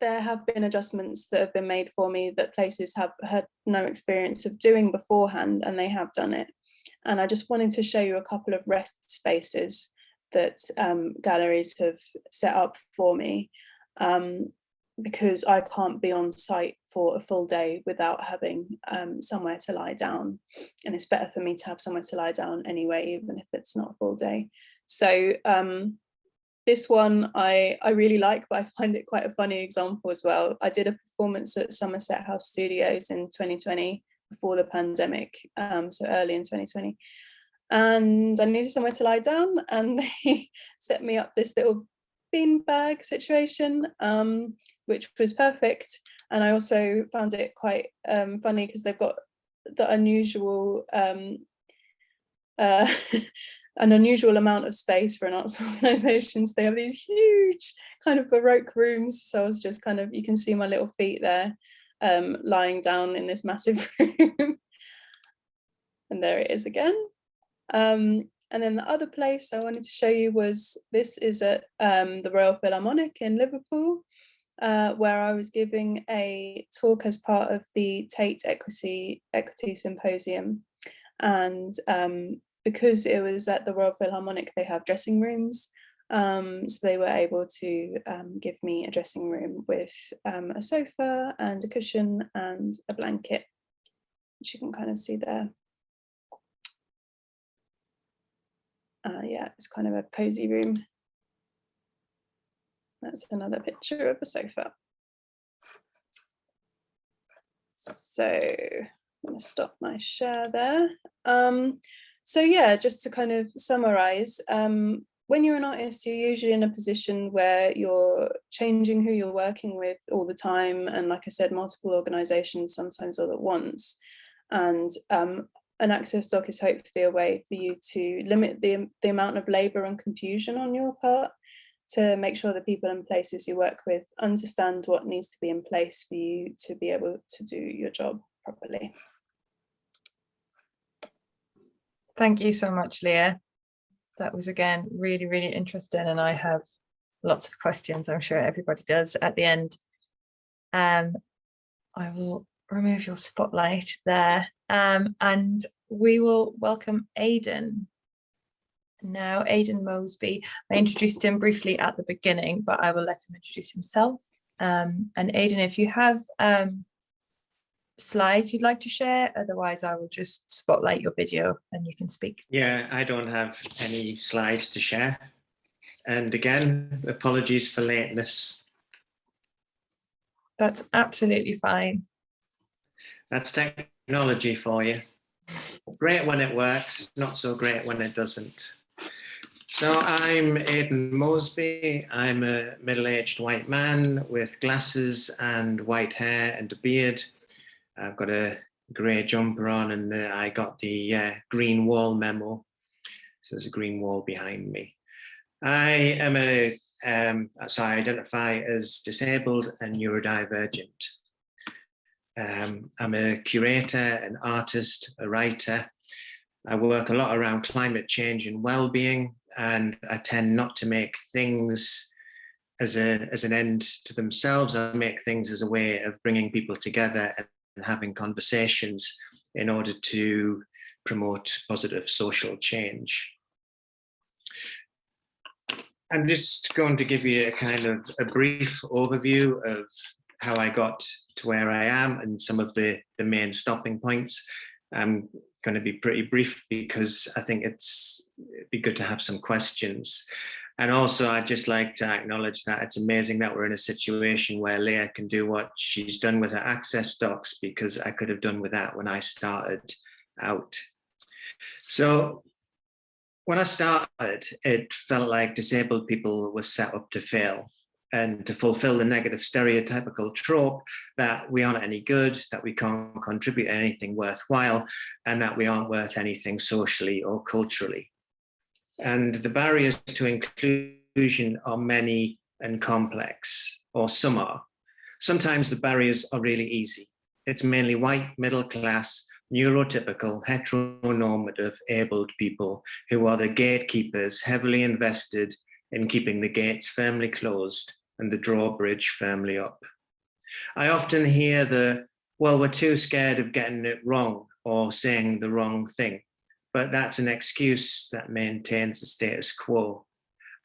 there have been adjustments that have been made for me that places have had no experience of doing beforehand, and they have done it. And I just wanted to show you a couple of rest spaces that galleries have set up for me, because I can't be on site for a full day without having somewhere to lie down. And it's better for me to have somewhere to lie down anyway, even if it's not a full day. So this one I really like, but I find it quite a funny example as well. I did a performance at Somerset House Studios in 2020, before the pandemic, so early in 2020. And I needed somewhere to lie down, and they set me up this little beanbag situation, which was perfect. And I also found it quite funny because they've got the unusual an unusual amount of space for an arts organisation. So they have these huge kind of Baroque rooms. So I was just kind of, you can see my little feet there, lying down in this massive room. And there it is again. And then the other place I wanted to show you was, this is at the Royal Philharmonic in Liverpool, where I was giving a talk as part of the Tate Equity Symposium. And because it was at the Royal Philharmonic, they have dressing rooms. So they were able to give me a dressing room with a sofa and a cushion and a blanket, which you can kind of see there. Yeah, it's kind of a cozy room. That's another picture of a sofa. So I'm going to stop my share there. So yeah, just to kind of summarize, when you're an artist, you're usually in a position where you're changing who you're working with all the time. And like I said, multiple organizations, sometimes all at once. And an access doc is hopefully a way for you to limit the amount of labor and confusion on your part, to make sure the people and places you work with understand what needs to be in place for you to be able to do your job properly. Thank you so much, Leah. That was, again, really, really interesting. And I have lots of questions. I'm sure everybody does at the end. I will remove your spotlight there. And we will welcome Aidan. Now, Aidan Mosby, I introduced him briefly at the beginning, but I will let him introduce himself. And Aidan, if you have slides you'd like to share, otherwise I will just spotlight your video and you can speak. Yeah, I don't have any slides to share. And again, apologies for lateness. That's absolutely fine. That's technology for you. Great when it works, not so great when it doesn't. So I'm Aidan Mosby. I'm a middle-aged white man with glasses and white hair and a beard. I've got a grey jumper on, and I got the green wall memo. So there's a green wall behind me. I am so I identify as disabled and neurodivergent. I'm a curator, an artist, a writer. I work a lot around climate change and well-being, and I tend not to make things as an end to themselves. I make things as a way of bringing people together and having conversations in order to promote positive social change. I'm just going to give you a kind of a brief overview of how I got to where I am and some of the main stopping points. I'm going to be pretty brief because I think it'd be good to have some questions. And also, I'd just like to acknowledge that it's amazing that we're in a situation where Leah can do what she's done with her Access docs, because I could have done with that when I started out. So when I started, it felt like disabled people were set up to fail and to fulfill the negative stereotypical trope that we aren't any good, that we can't contribute anything worthwhile, and that we aren't worth anything socially or culturally. And the barriers to inclusion are many and complex, or some are. Sometimes the barriers are really easy. It's mainly white, middle class, neurotypical, heteronormative, abled people who are the gatekeepers, heavily invested in keeping the gates firmly closed and the drawbridge firmly up. I often hear well, we're too scared of getting it wrong or saying the wrong thing. But that's an excuse that maintains the status quo.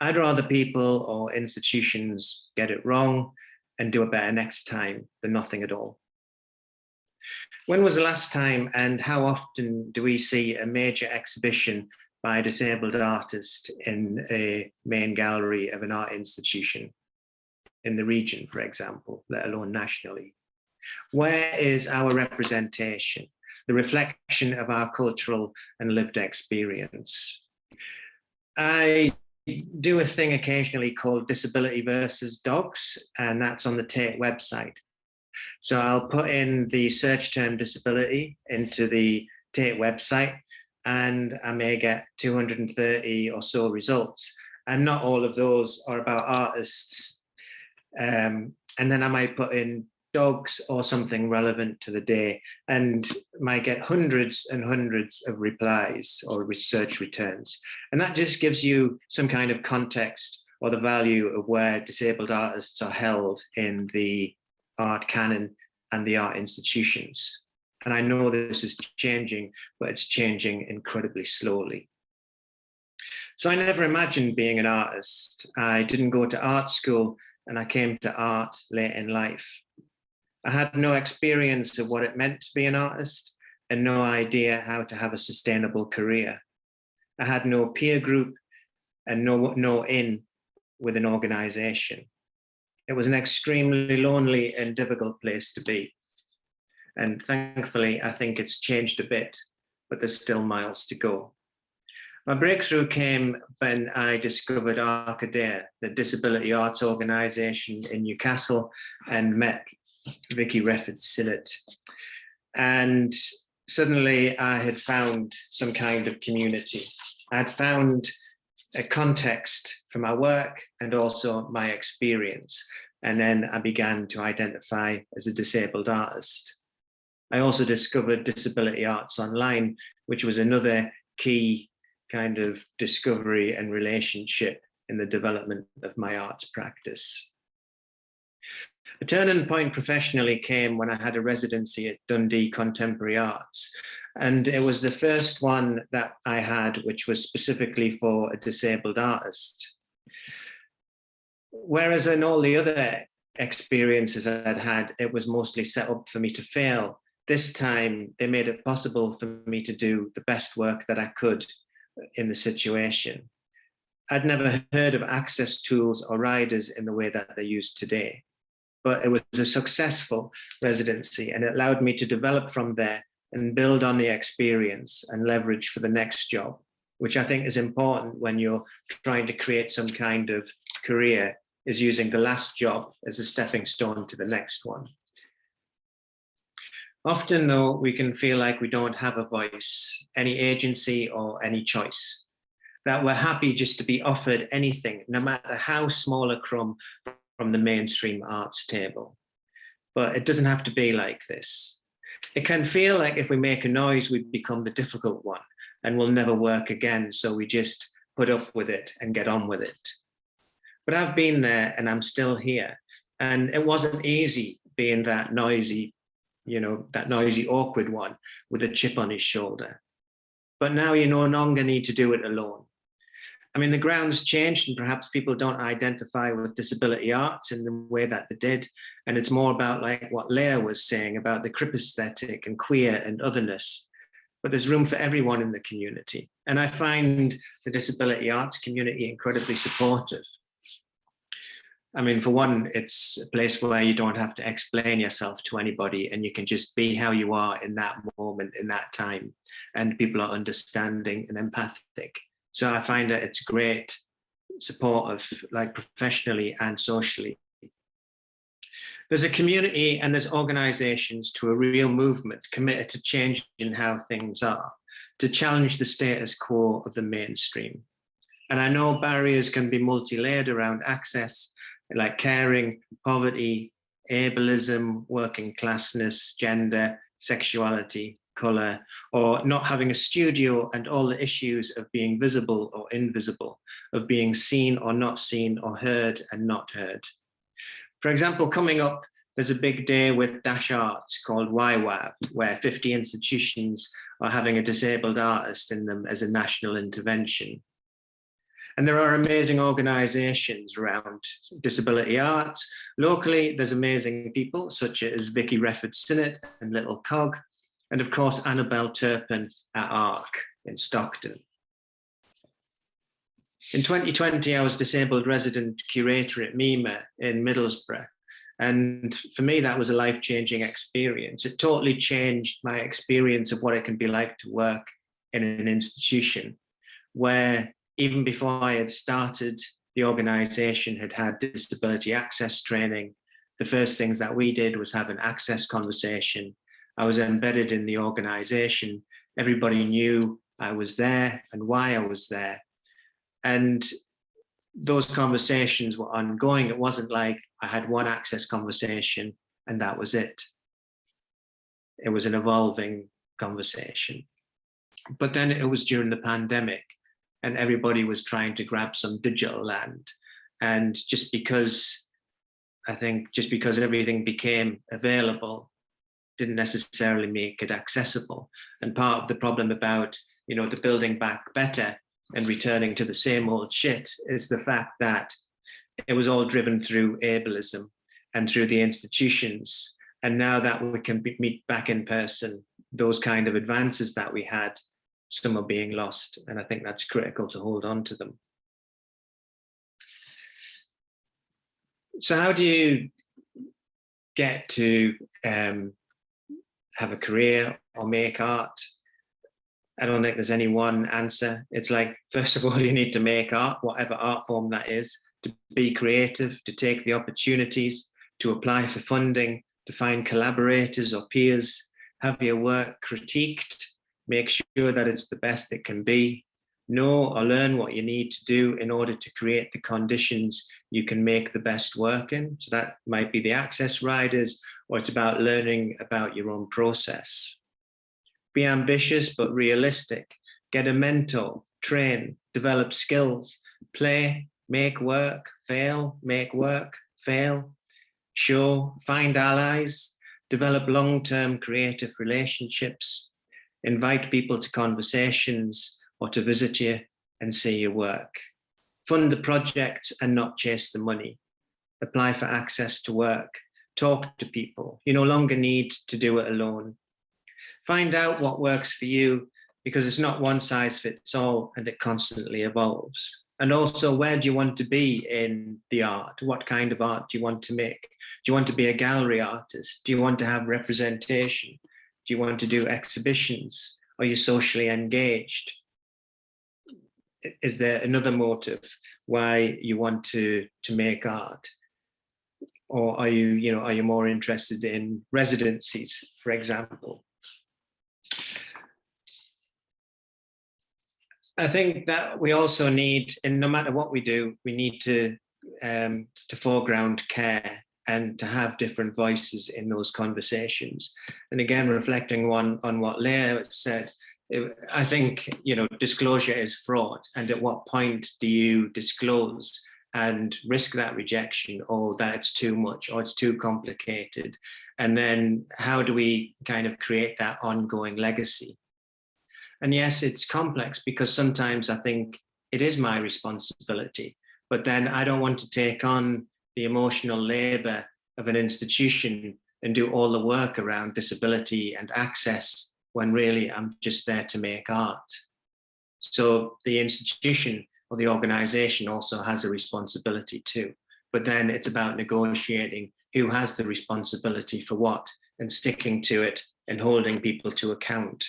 I'd rather people or institutions get it wrong and do it better next time than nothing at all. When was the last time and how often do we see a major exhibition by a disabled artist in a main gallery of an art institution in the region, for example, let alone nationally? Where is our representation? The reflection of our cultural and lived experience. I do a thing occasionally called Disability versus Dogs, and that's on the Tate website. So I'll put in the search term disability into the Tate website, and I may get 230 or so results. And not all of those are about artists. And then I might put in dogs or something relevant to the day, and might get hundreds and hundreds of replies or research returns. And that just gives you some kind of context or the value of where disabled artists are held in the art canon and the art institutions. And I know this is changing, but it's changing incredibly slowly. So I never imagined being an artist. I didn't go to art school, and I came to art late in life. I had no experience of what it meant to be an artist and no idea how to have a sustainable career. I had no peer group and no in with an organization. It was an extremely lonely and difficult place to be. And thankfully, I think it's changed a bit, but there's still miles to go. My breakthrough came when I discovered Arcadea, the disability arts organization in Newcastle, and met Vicky Refford-Sillett. And suddenly I had found some kind of community. I had found a context for my work and also my experience. And then I began to identify as a disabled artist. I also discovered Disability Arts Online, which was another key kind of discovery and relationship in the development of my arts practice. A turning point professionally came when I had a residency at Dundee Contemporary Arts. And it was the first one that I had, which was specifically for a disabled artist. Whereas in all the other experiences I'd had, it was mostly set up for me to fail. This time, they made it possible for me to do the best work that I could in the situation. I'd never heard of access tools or riders in the way that they're used today, but it was a successful residency and it allowed me to develop from there and build on the experience and leverage for the next job, which I think is important when you're trying to create some kind of career, is using the last job as a stepping stone to the next one. Often though, we can feel like we don't have a voice, any agency or any choice, that we're happy just to be offered anything, no matter how small a crumb from the mainstream arts table. But it doesn't have to be like this. It can feel like if we make a noise, we become the difficult one, and will never work again. So we just put up with it and get on with it. But I've been there and I'm still here. And it wasn't easy being that noisy, that noisy, awkward one with a chip on his shoulder. But now you no longer need to do it alone. I mean, the ground's changed and perhaps people don't identify with disability arts in the way that they did. And it's more about like what Leah was saying about the crip aesthetic and queer and otherness. But there's room for everyone in the community. And I find the disability arts community incredibly supportive. I mean, for one, it's a place where you don't have to explain yourself to anybody and you can just be how you are in that moment, in that time. And people are understanding and empathic. So I find that it's great support of like professionally and socially. There's a community and there's organizations to a real movement committed to changing how things are, to challenge the status quo of the mainstream. And I know barriers can be multi-layered around access, like caring, poverty, ableism, working classness, gender, sexuality, colour, or not having a studio and all the issues of being visible or invisible, of being seen or not seen, or heard and not heard. For example, coming up, there's a big day with Dash Arts called YWAV, where 50 institutions are having a disabled artist in them as a national intervention. And there are amazing organisations around disability arts. Locally, there's amazing people such as Vicky Refford-Sinnott and Little Cog, and of course, Annabelle Turpin at ARC in Stockton. In 2020, I was disabled resident curator at MIMA in Middlesbrough. And for me, that was a life-changing experience. It totally changed my experience of what it can be like to work in an institution where even before I had started, the organisation had had disability access training. The first things that we did was have an access conversation. I was embedded in the organisation. Everybody knew I was there and why I was there. And those conversations were ongoing. It wasn't like I had one access conversation and that was it. It was an evolving conversation. But then it was during the pandemic and everybody was trying to grab some digital land. And just because everything became available didn't necessarily make it accessible. And part of the problem about, the building back better and returning to the same old shit is the fact that it was all driven through ableism and through the institutions. And now that we can meet back in person, those kind of advances that we had, some are being lost. And I think that's critical to hold on to them. So how do you get to have a career or make art? I don't think there's any one answer. It's like, first of all, you need to make art, whatever art form that is, to be creative, to take the opportunities, to apply for funding, to find collaborators or peers, have your work critiqued, make sure that it's the best it can be, know or learn what you need to do in order to create the conditions you can make the best work in. So that might be the access riders, or it's about learning about your own process. Be ambitious but realistic. Get a mentor, train, develop skills, play, make work, fail, make work, fail, show, find allies, develop long-term creative relationships, invite people to conversations or to visit you and see your work. Fund the project and not chase the money. Apply for access to work. Talk to people. You no longer need to do it alone. Find out what works for you, because it's not one size fits all and it constantly evolves. And also, where do you want to be in the art? What kind of art do you want to make? Do you want to be a gallery artist? Do you want to have representation? Do you want to do exhibitions? Are you socially engaged? Is there another motive why you want to make art? Or are you more interested in residencies, for example? I think that we also need, and no matter what we do, we need to foreground care and to have different voices in those conversations. And again, reflecting on what Leah said, I think, you know, disclosure is fraught, and at what point do you disclose and risk that rejection, or that it's too much, or it's too complicated? And then how do we kind of create that ongoing legacy? And yes, it's complex, because sometimes I think it is my responsibility, but then I don't want to take on the emotional labor of an institution and do all the work around disability and access, when really I'm just there to make art. So the institution or the organization also has a responsibility too. But then it's about negotiating who has the responsibility for what, and sticking to it and holding people to account.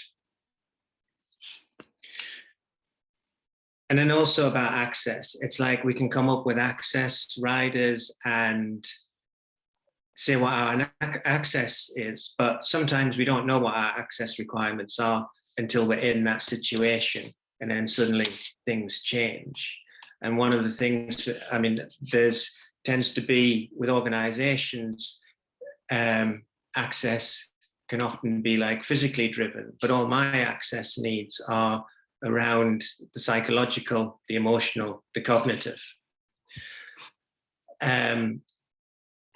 And then also about access. It's like we can come up with access riders and say what our access is, but sometimes we don't know what our access requirements are until we're in that situation, and then suddenly things change. And one of the things, I mean, there's tends to be with organizations, access can often be like physically driven, but all my access needs are around the psychological, the emotional, the cognitive.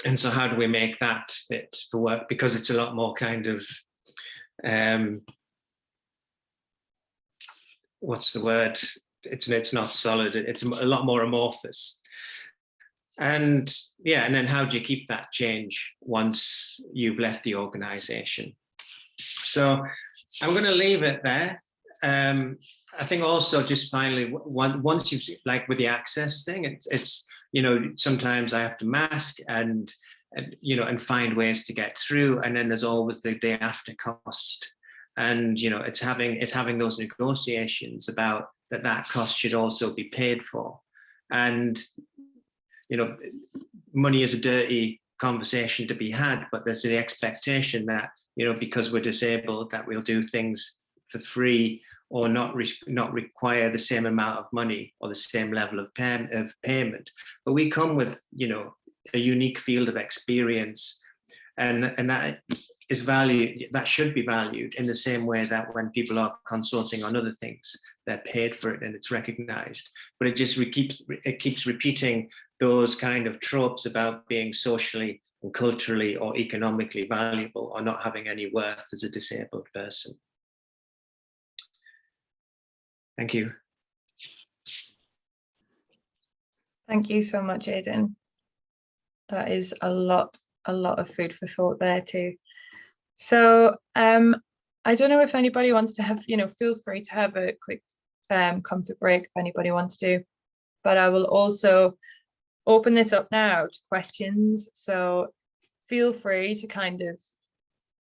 And so how do we make that fit for work? Because it's a lot more kind of, what's the word? It's not solid, it's a lot more amorphous. And yeah, and then how do you keep that change once you've left the organization? So I'm going to leave it there. I think also just finally, once you've, like with the access thing, it's you know, sometimes I have to mask and you know, and find ways to get through, and then there's always the day after cost, and you know, it's having those negotiations about that cost should also be paid for. And you know, money is a dirty conversation to be had, but there's the expectation that, you know, because we're disabled, that we'll do things for free, or not require the same amount of money or the same level of payment. But we come with, you know, a unique field of experience, and that is valued, that should be valued in the same way that when people are consulting on other things, they're paid for it and it's recognized. But it just keeps repeating those kind of tropes about being socially and culturally or economically valuable, or not having any worth as a disabled person. Thank you. Thank you so much, Aidan. That is a lot of food for thought there too. So I don't know if anybody wants to have, you know, feel free to have a quick comfort break if anybody wants to, but I will also open this up now to questions. So feel free to kind of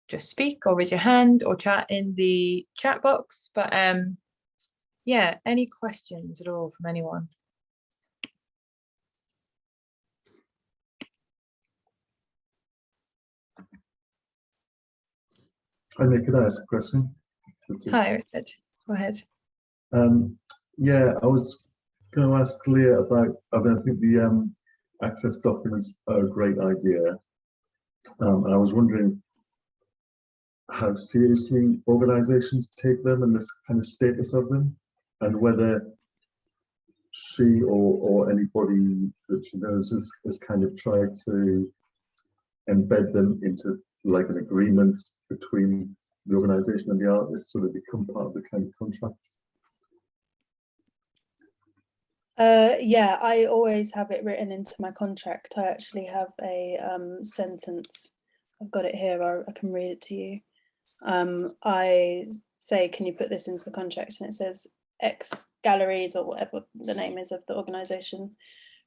just speak or raise your hand or chat in the chat box. But yeah, any questions at all from anyone? Hi, Nick, could I ask a question? Hi, Richard, go ahead. Yeah, I was going to ask Leah about, I think the access documents are a great idea. And I was wondering how seriously organizations take them and this kind of status of them, and whether she or anybody that she knows has kind of tried to embed them into like an agreement between the organization and the artist, so they become part of the kind of contract. Yeah, I always have it written into my contract. I actually have a sentence. I've got it here. I can read it to you. I say, can you put this into the contract? And it says, X Galleries, or whatever the name is of the organisation,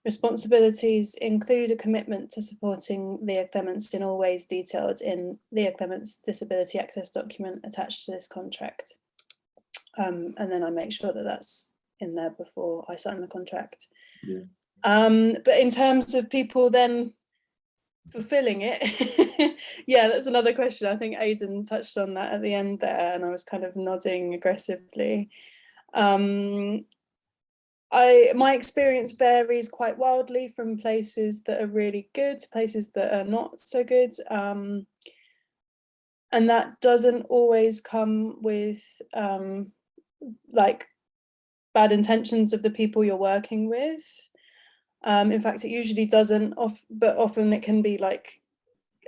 responsibilities include a commitment to supporting Leah Clements in all ways detailed in Leah Clements' disability access document attached to this contract. And then I make sure that that's in there before I sign the contract. Yeah. But in terms of people then fulfilling it, yeah, that's another question. I think Aidan touched on that at the end there, and I was kind of nodding aggressively. My experience varies quite wildly from places that are really good to places that are not so good. And that doesn't always come with like bad intentions of the people you're working with. In fact, it usually doesn't, but often it can be like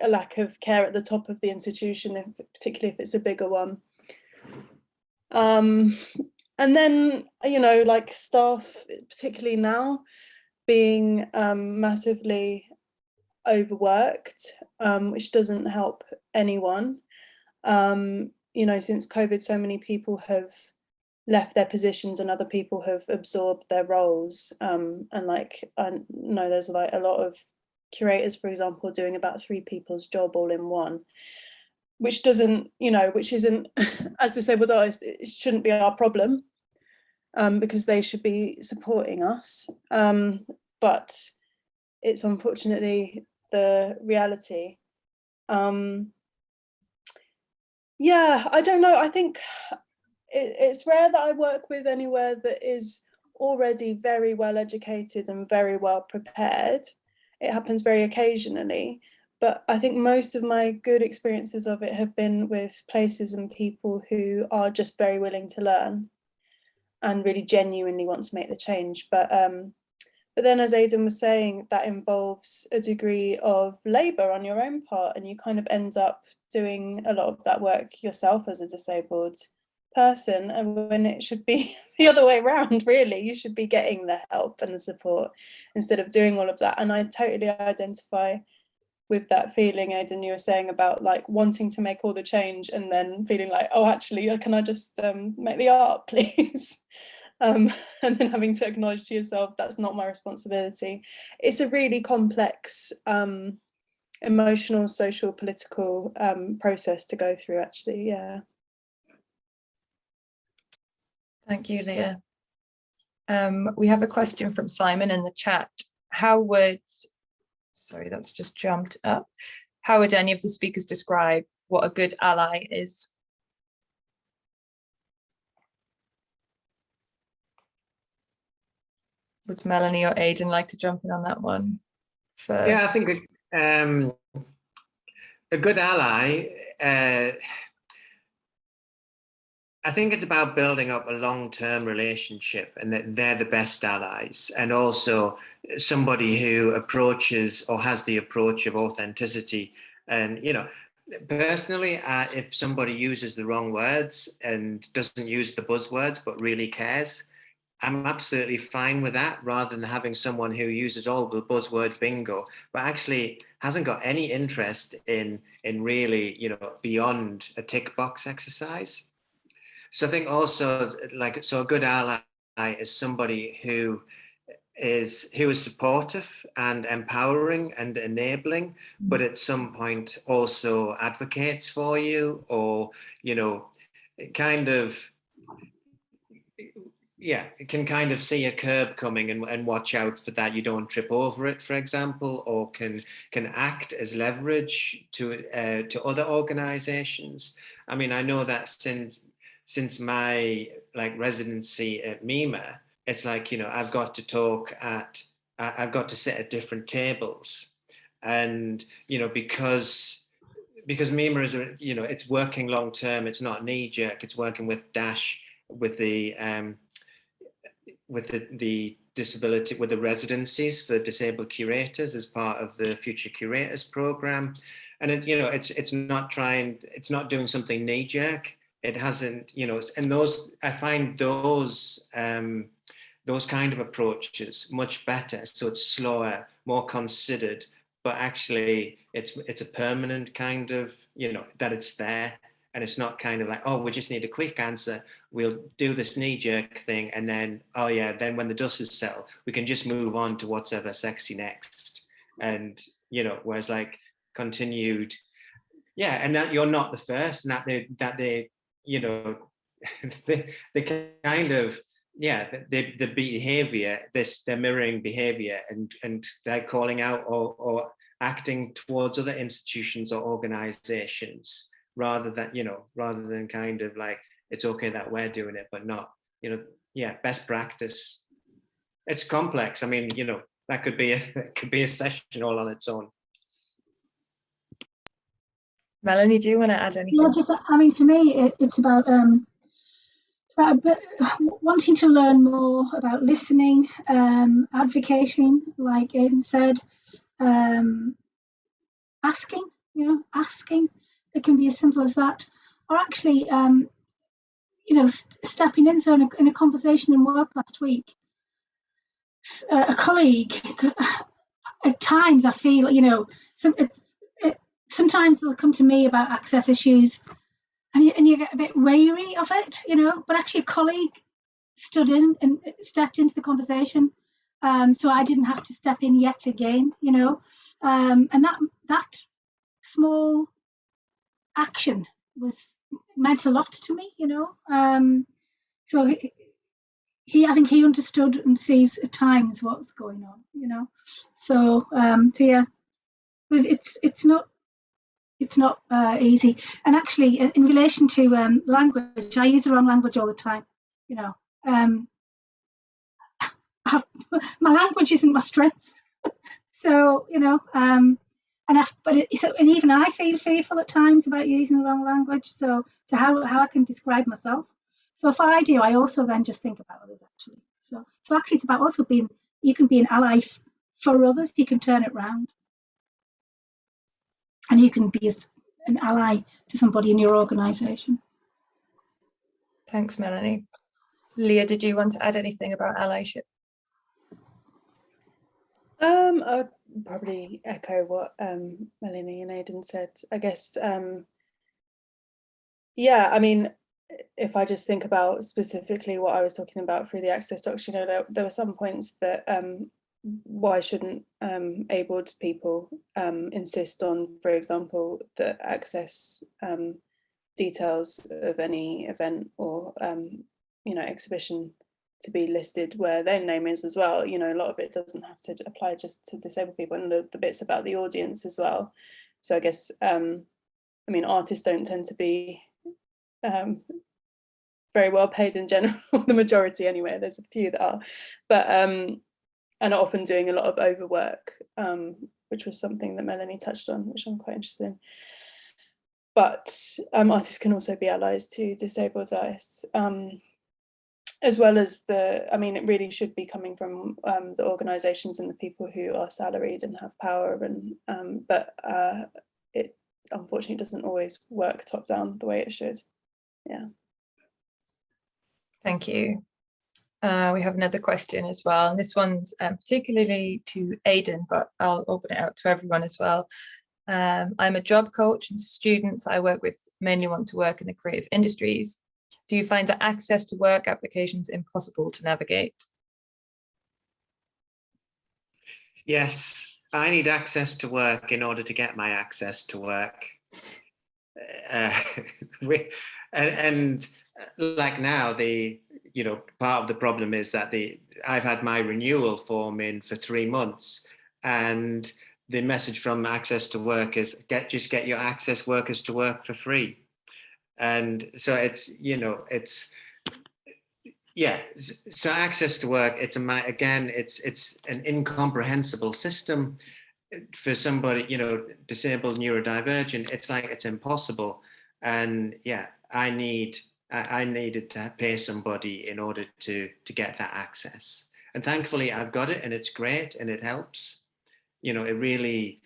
a lack of care at the top of the institution, particularly if it's a bigger one. And then, you know, like staff, particularly now, being massively overworked, which doesn't help anyone. You know, since COVID, so many people have left their positions and other people have absorbed their roles. And like, I know there's like a lot of curators, for example, doing about 3 people's job all in one, which doesn't, you know, which isn't, as disabled artists, it shouldn't be our problem, because they should be supporting us. But it's unfortunately the reality. Yeah, I don't know. I think it's rare that I work with anywhere that is already very well educated and very well prepared. It happens very occasionally, but I think most of my good experiences of it have been with places and people who are just very willing to learn and really genuinely want to make the change. But then, as Aidan was saying, that involves a degree of labour on your own part, and you kind of end up doing a lot of that work yourself as a disabled person, and when it should be the other way around, really. You should be getting the help and the support instead of doing all of that. And I totally identify with that feeling, Aidan, you were saying about like wanting to make all the change and then feeling like, oh, actually, can I just make the art, please? And then having to acknowledge to yourself, that's not my responsibility. It's a really complex emotional, social, political process to go through, actually. Yeah. Thank you, Leah. We have a question from Simon in the chat. How would, sorry, that's just jumped up. How would any of the speakers describe what a good ally is? Would Melanie or Aidan like to jump in on that one first? Yeah, I think a good ally, I think it's about building up a long-term relationship, and that they're the best allies, and also somebody who approaches or has the approach of authenticity. And, you know, personally, if somebody uses the wrong words and doesn't use the buzzwords but really cares, I'm absolutely fine with that, rather than having someone who uses all the buzzword bingo, but actually hasn't got any interest in really, you know, beyond a tick box exercise. So I think also, like, so a good ally is somebody who is supportive and empowering and enabling, but at some point also advocates for you, or, you know, kind of, yeah, it can kind of see a curb coming and watch out for that you don't trip over it, for example, or can act as leverage to other organizations. I mean, I know that since my like residency at MIMA, it's like, you know, I've got to sit at different tables, and, you know, because MIMA is, you know, it's working long term, it's not knee jerk, it's working with Dash, with the disability, with the residencies for disabled curators as part of the Future Curators program. And it, you know, it's not doing something knee jerk. It hasn't, you know, and I find those kind of approaches much better. So it's slower, more considered, but actually it's a permanent kind of, you know, that it's there. And it's not kind of like, oh, we just need a quick answer. We'll do this knee-jerk thing, and then, oh yeah, then when the dust is settled, we can just move on to whatever sexy next. And, you know, whereas like continued, yeah, and that you're not the first, and that they you know, the kind of, yeah, the behavior, their mirroring behavior, and they're calling out or acting towards other institutions or organizations, rather than kind of like, it's okay that we're doing it, but not, you know, yeah, best practice. It's complex. I mean, you know, that could be a session all on its own. Melanie, do you want to add anything? Yeah, just, I mean, for me, it's about a bit, wanting to learn more about listening, advocating, like Aidan said, asking, asking. It can be as simple as that, or actually, stepping in. So in a conversation in work last week, a colleague, at times I feel, sometimes they'll come to me about access issues, and you get a bit wary of it, but actually a colleague stood in and stepped into the conversation, so I didn't have to step in yet again, and that small action meant a lot to me, so I think he understood and sees at times what's going on, so yeah, but it's not easy. And actually, in relation to language, I use the wrong language all the time. My language isn't my strength. So and even I feel fearful at times about using the wrong language. So how I can describe myself. So if I do, I also then just think about others actually. So actually, it's about also you can be an ally for others. You can turn it around, and you can be an ally to somebody in your organisation. Thanks, Melanie. Leah, did you want to add anything about allyship? I would probably echo what Melanie and Aidan said. I guess, yeah, I mean, if I just think about specifically what I was talking about through the access docs, there were some points that why shouldn't abled people insist on, for example, the access details of any event or exhibition to be listed where their name is as well. A lot of it doesn't have to apply just to disabled people, and the bits about the audience as well. So I guess artists don't tend to be very well paid in general, the majority anyway. There's a few that are, but and are often doing a lot of overwork, which was something that Melanie touched on, which I'm quite interested in. But artists can also be allies to disabled artists, as well as it really should be coming from the organisations and the people who are salaried and have power, and but it unfortunately doesn't always work top down the way it should. Yeah. Thank you. We have another question as well, and this one's particularly to Aidan, but I'll open it out to everyone as well. I'm a job coach, and students I work with mainly want to work in the creative industries. Do you find that access to work applications impossible to navigate? Yes, I need access to work in order to get my access to work. And like now, part of the problem is that I've had my renewal form in for 3 months, and the message from Access to Work is just get your access workers to work for free. And so so access to work, it's an incomprehensible system for somebody, disabled, neurodivergent. It's impossible. And yeah, I needed to pay somebody in order to get that access. And thankfully I've got it, and it's great, and it helps. It really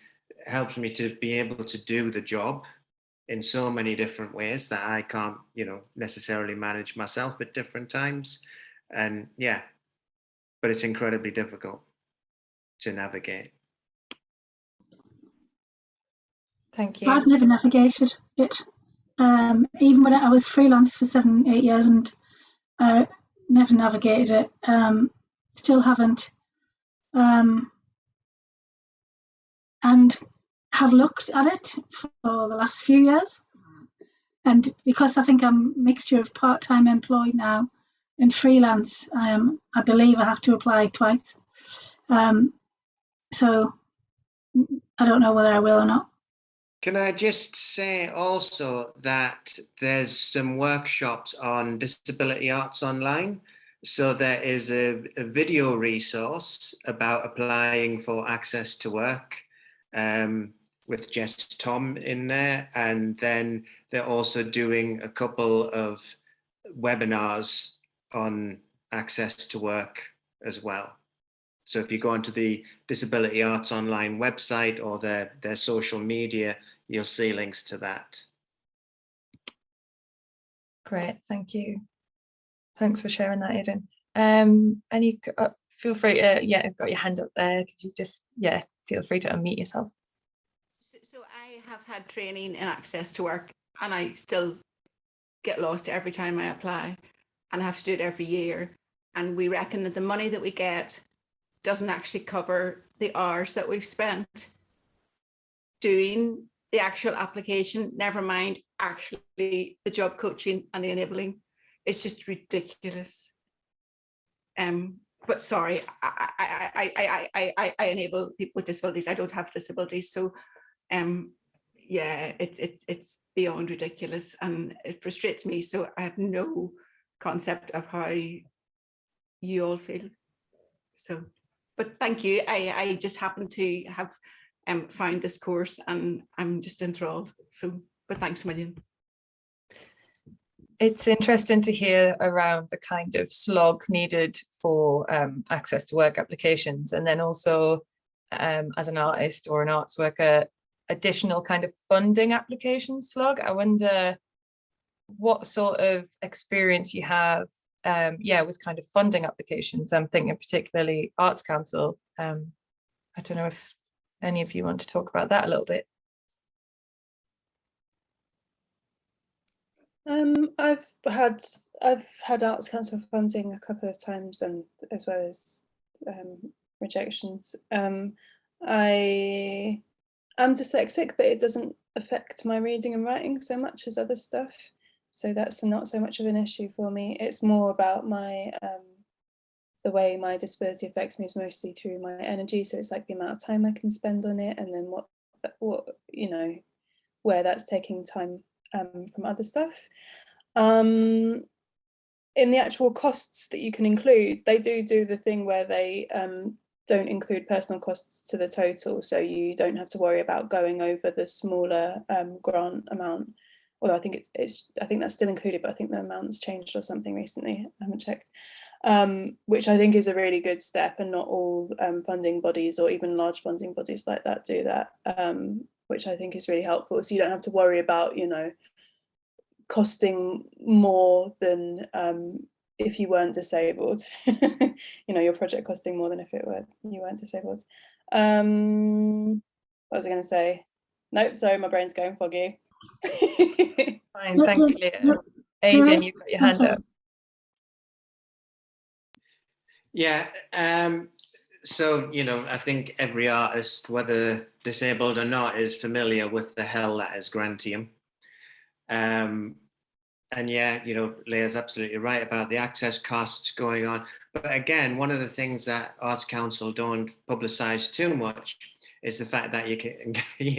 helps me to be able to do the job in so many different ways that I can't, necessarily manage myself at different times. And yeah, but it's incredibly difficult to navigate. Thank you. I've never navigated it, even when I was freelance for 7-8 years, and never navigated it. Still haven't, and have looked at it for the last few years. And because I think I'm a mixture of part-time employed now and freelance, I believe I have to apply twice. So I don't know whether I will or not. Can I just say also that there's some workshops on disability arts online. So there is a video resource about applying for access to work. with just Tom in there, and then they're also doing a couple of webinars on access to work as well. So if you go onto the Disability Arts Online website or their social media, you'll see links to that. Great, thank you. Thanks for sharing that, Aidan. And you feel free to, yeah, I've got your hand up there. Could you just, yeah, feel free to unmute yourself. So I have had training in access to work, and I still get lost every time I apply, and I have to do it every year. And we reckon that the money that we get doesn't actually cover the hours that we've spent doing the actual application, never mind actually the job coaching and the enabling. It's just ridiculous. But sorry, I enable people with disabilities. I don't have disabilities, so yeah, it's beyond ridiculous, and it frustrates me. So I have no concept of how you all feel. So, but thank you. I just happen to have found this course, and I'm just enthralled. So, but thanks a million. It's interesting to hear around the kind of slog needed for access to work applications, and then also as an artist or an arts worker, additional kind of funding application slog. I wonder what sort of experience you have, yeah, with kind of funding applications. I'm thinking particularly Arts Council. I don't know if any of you want to talk about that a little bit. I've had Arts Council funding a couple of times, and as well as rejections. I am dyslexic, but it doesn't affect my reading and writing so much as other stuff. So that's not so much of an issue for me. It's more about my the way my disability affects me is mostly through my energy. So it's like the amount of time I can spend on it, and then what you know, where that's taking time from other stuff. In the actual costs that you can include, they do the thing where they don't include personal costs to the total, so you don't have to worry about going over the smaller grant amount. Although I think I think that's still included, but I think the amount's changed or something recently. I haven't checked. Which I think is a really good step, and not all funding bodies or even large funding bodies like that do that, which I think is really helpful. So you don't have to worry about, you know, costing more than if you weren't disabled. You know, your project costing more than if you weren't disabled. What was I going to say? Nope, sorry, my brain's going foggy. Fine, thank you, Leah. Aidan, you've got your hand up. Yeah, so, you know, I think every artist, whether disabled or not, is familiar with the hell that is Grantium. And yeah, you know, Leah's absolutely right about the access costs going on. But again, one of the things that Arts Council don't publicise too much is the fact that you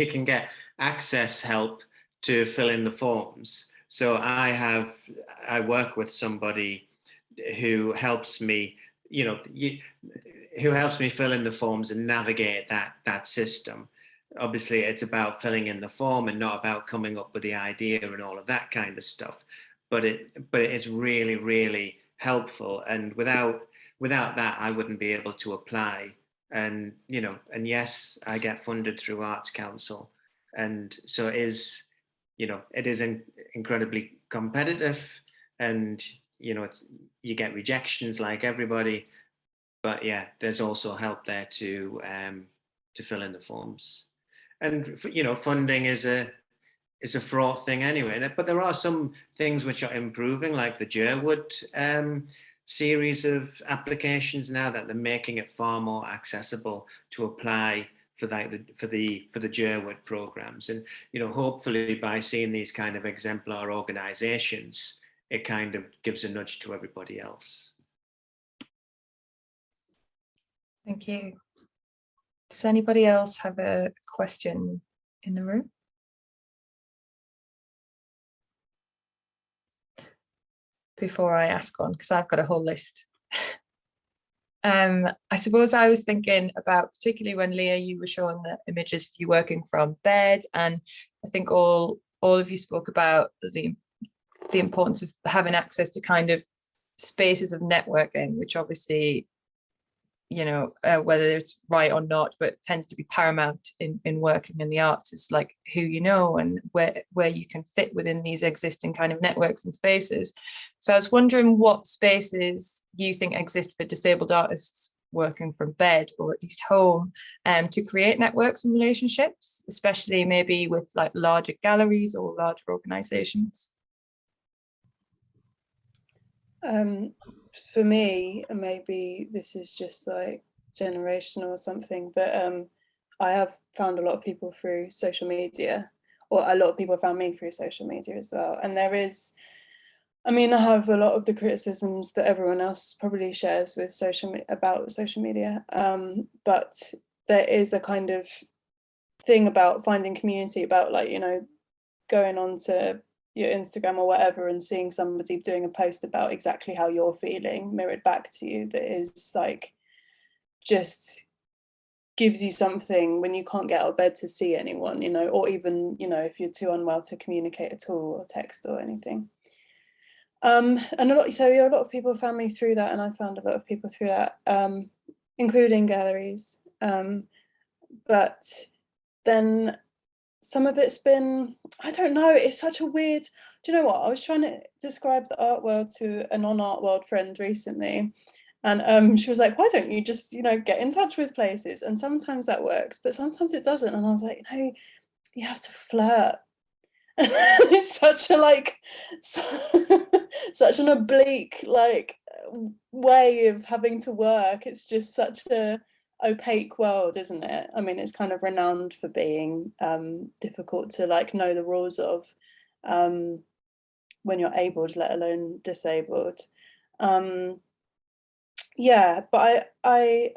can get access help to fill in the forms. So I work with somebody who helps me, you know, who helps me fill in the forms and navigate that system. Obviously, it's about filling in the form and not about coming up with the idea and all of that kind of stuff. But it's really, really helpful. And without that, I wouldn't be able to apply. And, you know, and yes, I get funded through Arts Council. And so it is, you know, it is incredibly competitive, and, you know, you get rejections like everybody. But yeah, there's also help there to fill in the forms. And, you know, funding is a fraught thing anyway. But there are some things which are improving, like the Jerwood series of applications now, that they're making it far more accessible to apply for the Jerwood programs. And, you know, hopefully by seeing these kind of exemplar organizations, it kind of gives a nudge to everybody else. Thank you. Does anybody else have a question in the room? Before I ask one, because I've got a whole list. I suppose I was thinking about, particularly when Leah, you were showing the images of you working from bed, and I think all of you spoke about the importance of having access to kind of spaces of networking, which obviously, whether it's right or not, but tends to be paramount in working in the arts. It's like who you know and where you can fit within these existing kind of networks and spaces. So I was wondering what spaces you think exist for disabled artists working from bed, or at least home, to create networks and relationships, especially maybe with like larger galleries or larger organizations. For me, maybe this is just like generational or something, but I have found a lot of people through social media, or a lot of people found me through social media as well. And there is, I mean, I have a lot of the criticisms that everyone else probably shares with about social media, but there is a kind of thing about finding community, about like, going on to your Instagram or whatever and seeing somebody doing a post about exactly how you're feeling mirrored back to you, that is like, just gives you something when you can't get out of bed to see anyone, or even, if you're too unwell to communicate at all or text or anything. And a lot of people found me through that, and I found a lot of people through that, including galleries. But then some of it's been, I don't know, it's such a weird, do you know what? I was trying to describe the art world to a non-art world friend recently. And she was like, why don't you just, get in touch with places? And sometimes that works, but sometimes it doesn't. And I was like, no, you have to flirt. It's such a such an oblique way of having to work. It's just such a opaque world, isn't it? I mean, it's kind of renowned for being difficult to know the rules of when you're abled, let alone disabled. Yeah, but I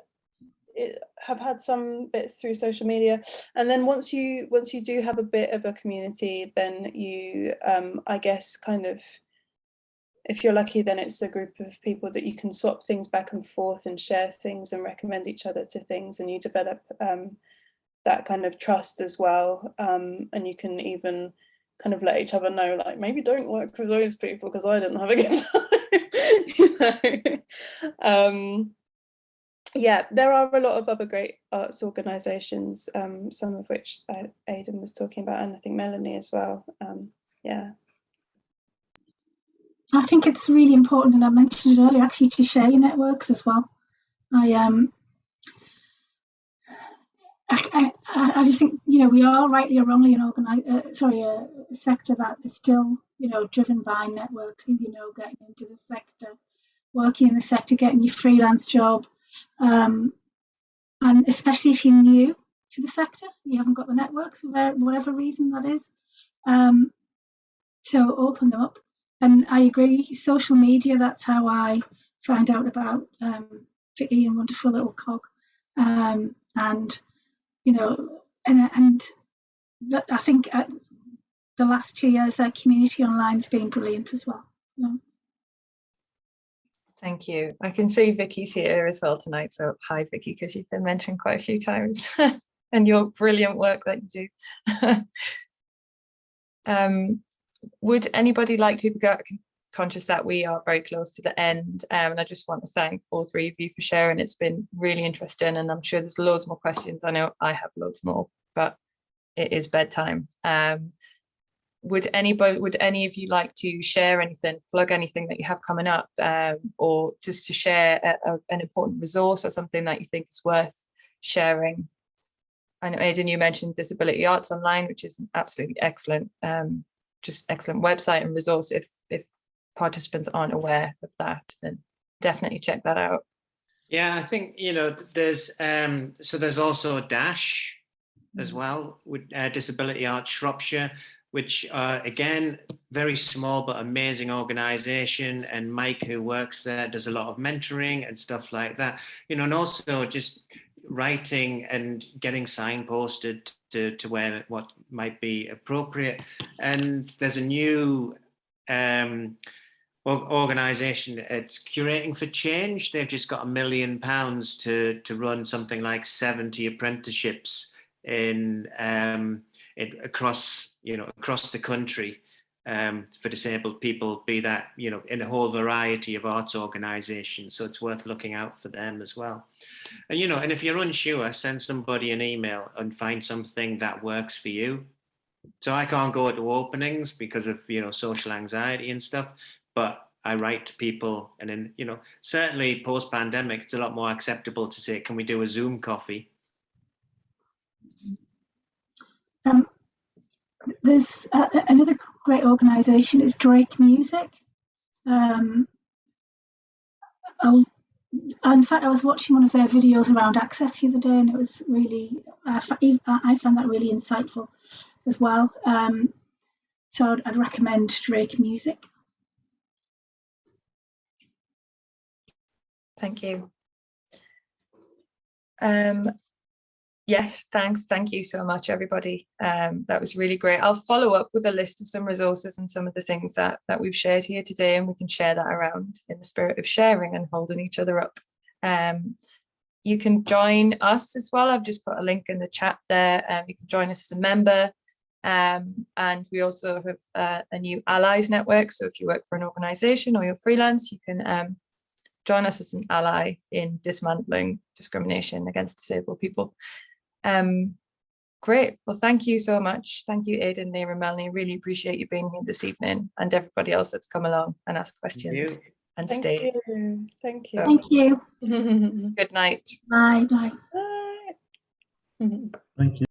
have had some bits through social media, and then once you do have a bit of a community, then you I guess kind of, if you're lucky, then it's a group of people that you can swap things back and forth and share things and recommend each other to things, and you develop that kind of trust as well, and you can even kind of let each other know, like, maybe don't work with those people because I didn't have a good time. Yeah, there are a lot of other great arts organisations, some of which Aidan was talking about, and I think Melanie as well. Yeah. I think it's really important, and I mentioned it earlier, actually, to share your networks as well. I just think, we are rightly or wrongly a sector that is still, driven by networks. Getting into the sector, working in the sector, getting your freelance job, and especially if you're new to the sector, you haven't got the networks for whatever reason that is, to open them up. And I agree, social media, that's how I found out about Vicky and Wonderful Little Cog, and I think the last 2 years, that community online has been brilliant as well. Thank you. I can see Vicky's here as well tonight. So hi, Vicky, because you've been mentioned quite a few times and your brilliant work that you do. Would anybody like to be conscious that we are very close to the end? And I just want to thank all three of you for sharing. It's been really interesting, and I'm sure there's loads more questions. I know I have loads more, but it is bedtime. Would any of you like to share anything, plug anything that you have coming up, or just to share an important resource or something that you think is worth sharing? I know, Aidan, you mentioned Disability Arts Online, which is an absolutely excellent, just excellent website and resource. If participants aren't aware of that, then definitely check that out. Yeah, I think, there's also Dash as well, with Disability Arts Shropshire, which again, very small but amazing organisation, and Mike, who works there, does a lot of mentoring and stuff like that, and also just writing and getting signposted to where what might be appropriate. And there's a new organisation. It's Curating for Change. They've just got £1 million to run something like 70 apprenticeships across the country for disabled people, be that in a whole variety of arts organisations. So it's worth looking out for them as well. And and if you're unsure, send somebody an email and find something that works for you. So I can't go to openings because of social anxiety and stuff, but I write to people, and then certainly post-pandemic, it's a lot more acceptable to say, can we do a Zoom coffee? There's another great organisation is Drake Music. In fact, I was watching one of their videos around access the other day, and it was really, I found that really insightful as well. So I'd recommend Drake Music. Thank you. Yes, thanks. Thank you so much, everybody. That was really great. I'll follow up with a list of some resources and some of the things that we've shared here today, and we can share that around in the spirit of sharing and holding each other up. You can join us as well. I've just put a link in the chat there. You can join us as a member. And we also have a new allies network. So if you work for an organisation or you're freelance, you can join us as an ally in dismantling discrimination against disabled people. Great. Well, thank you so much. Thank you, Aidan, Naoimh, Melanie. Really appreciate you being here this evening, and everybody else that's come along and asked questions and stayed. Thank you. Thank you. Good night. Bye. Bye. Bye. Thank you.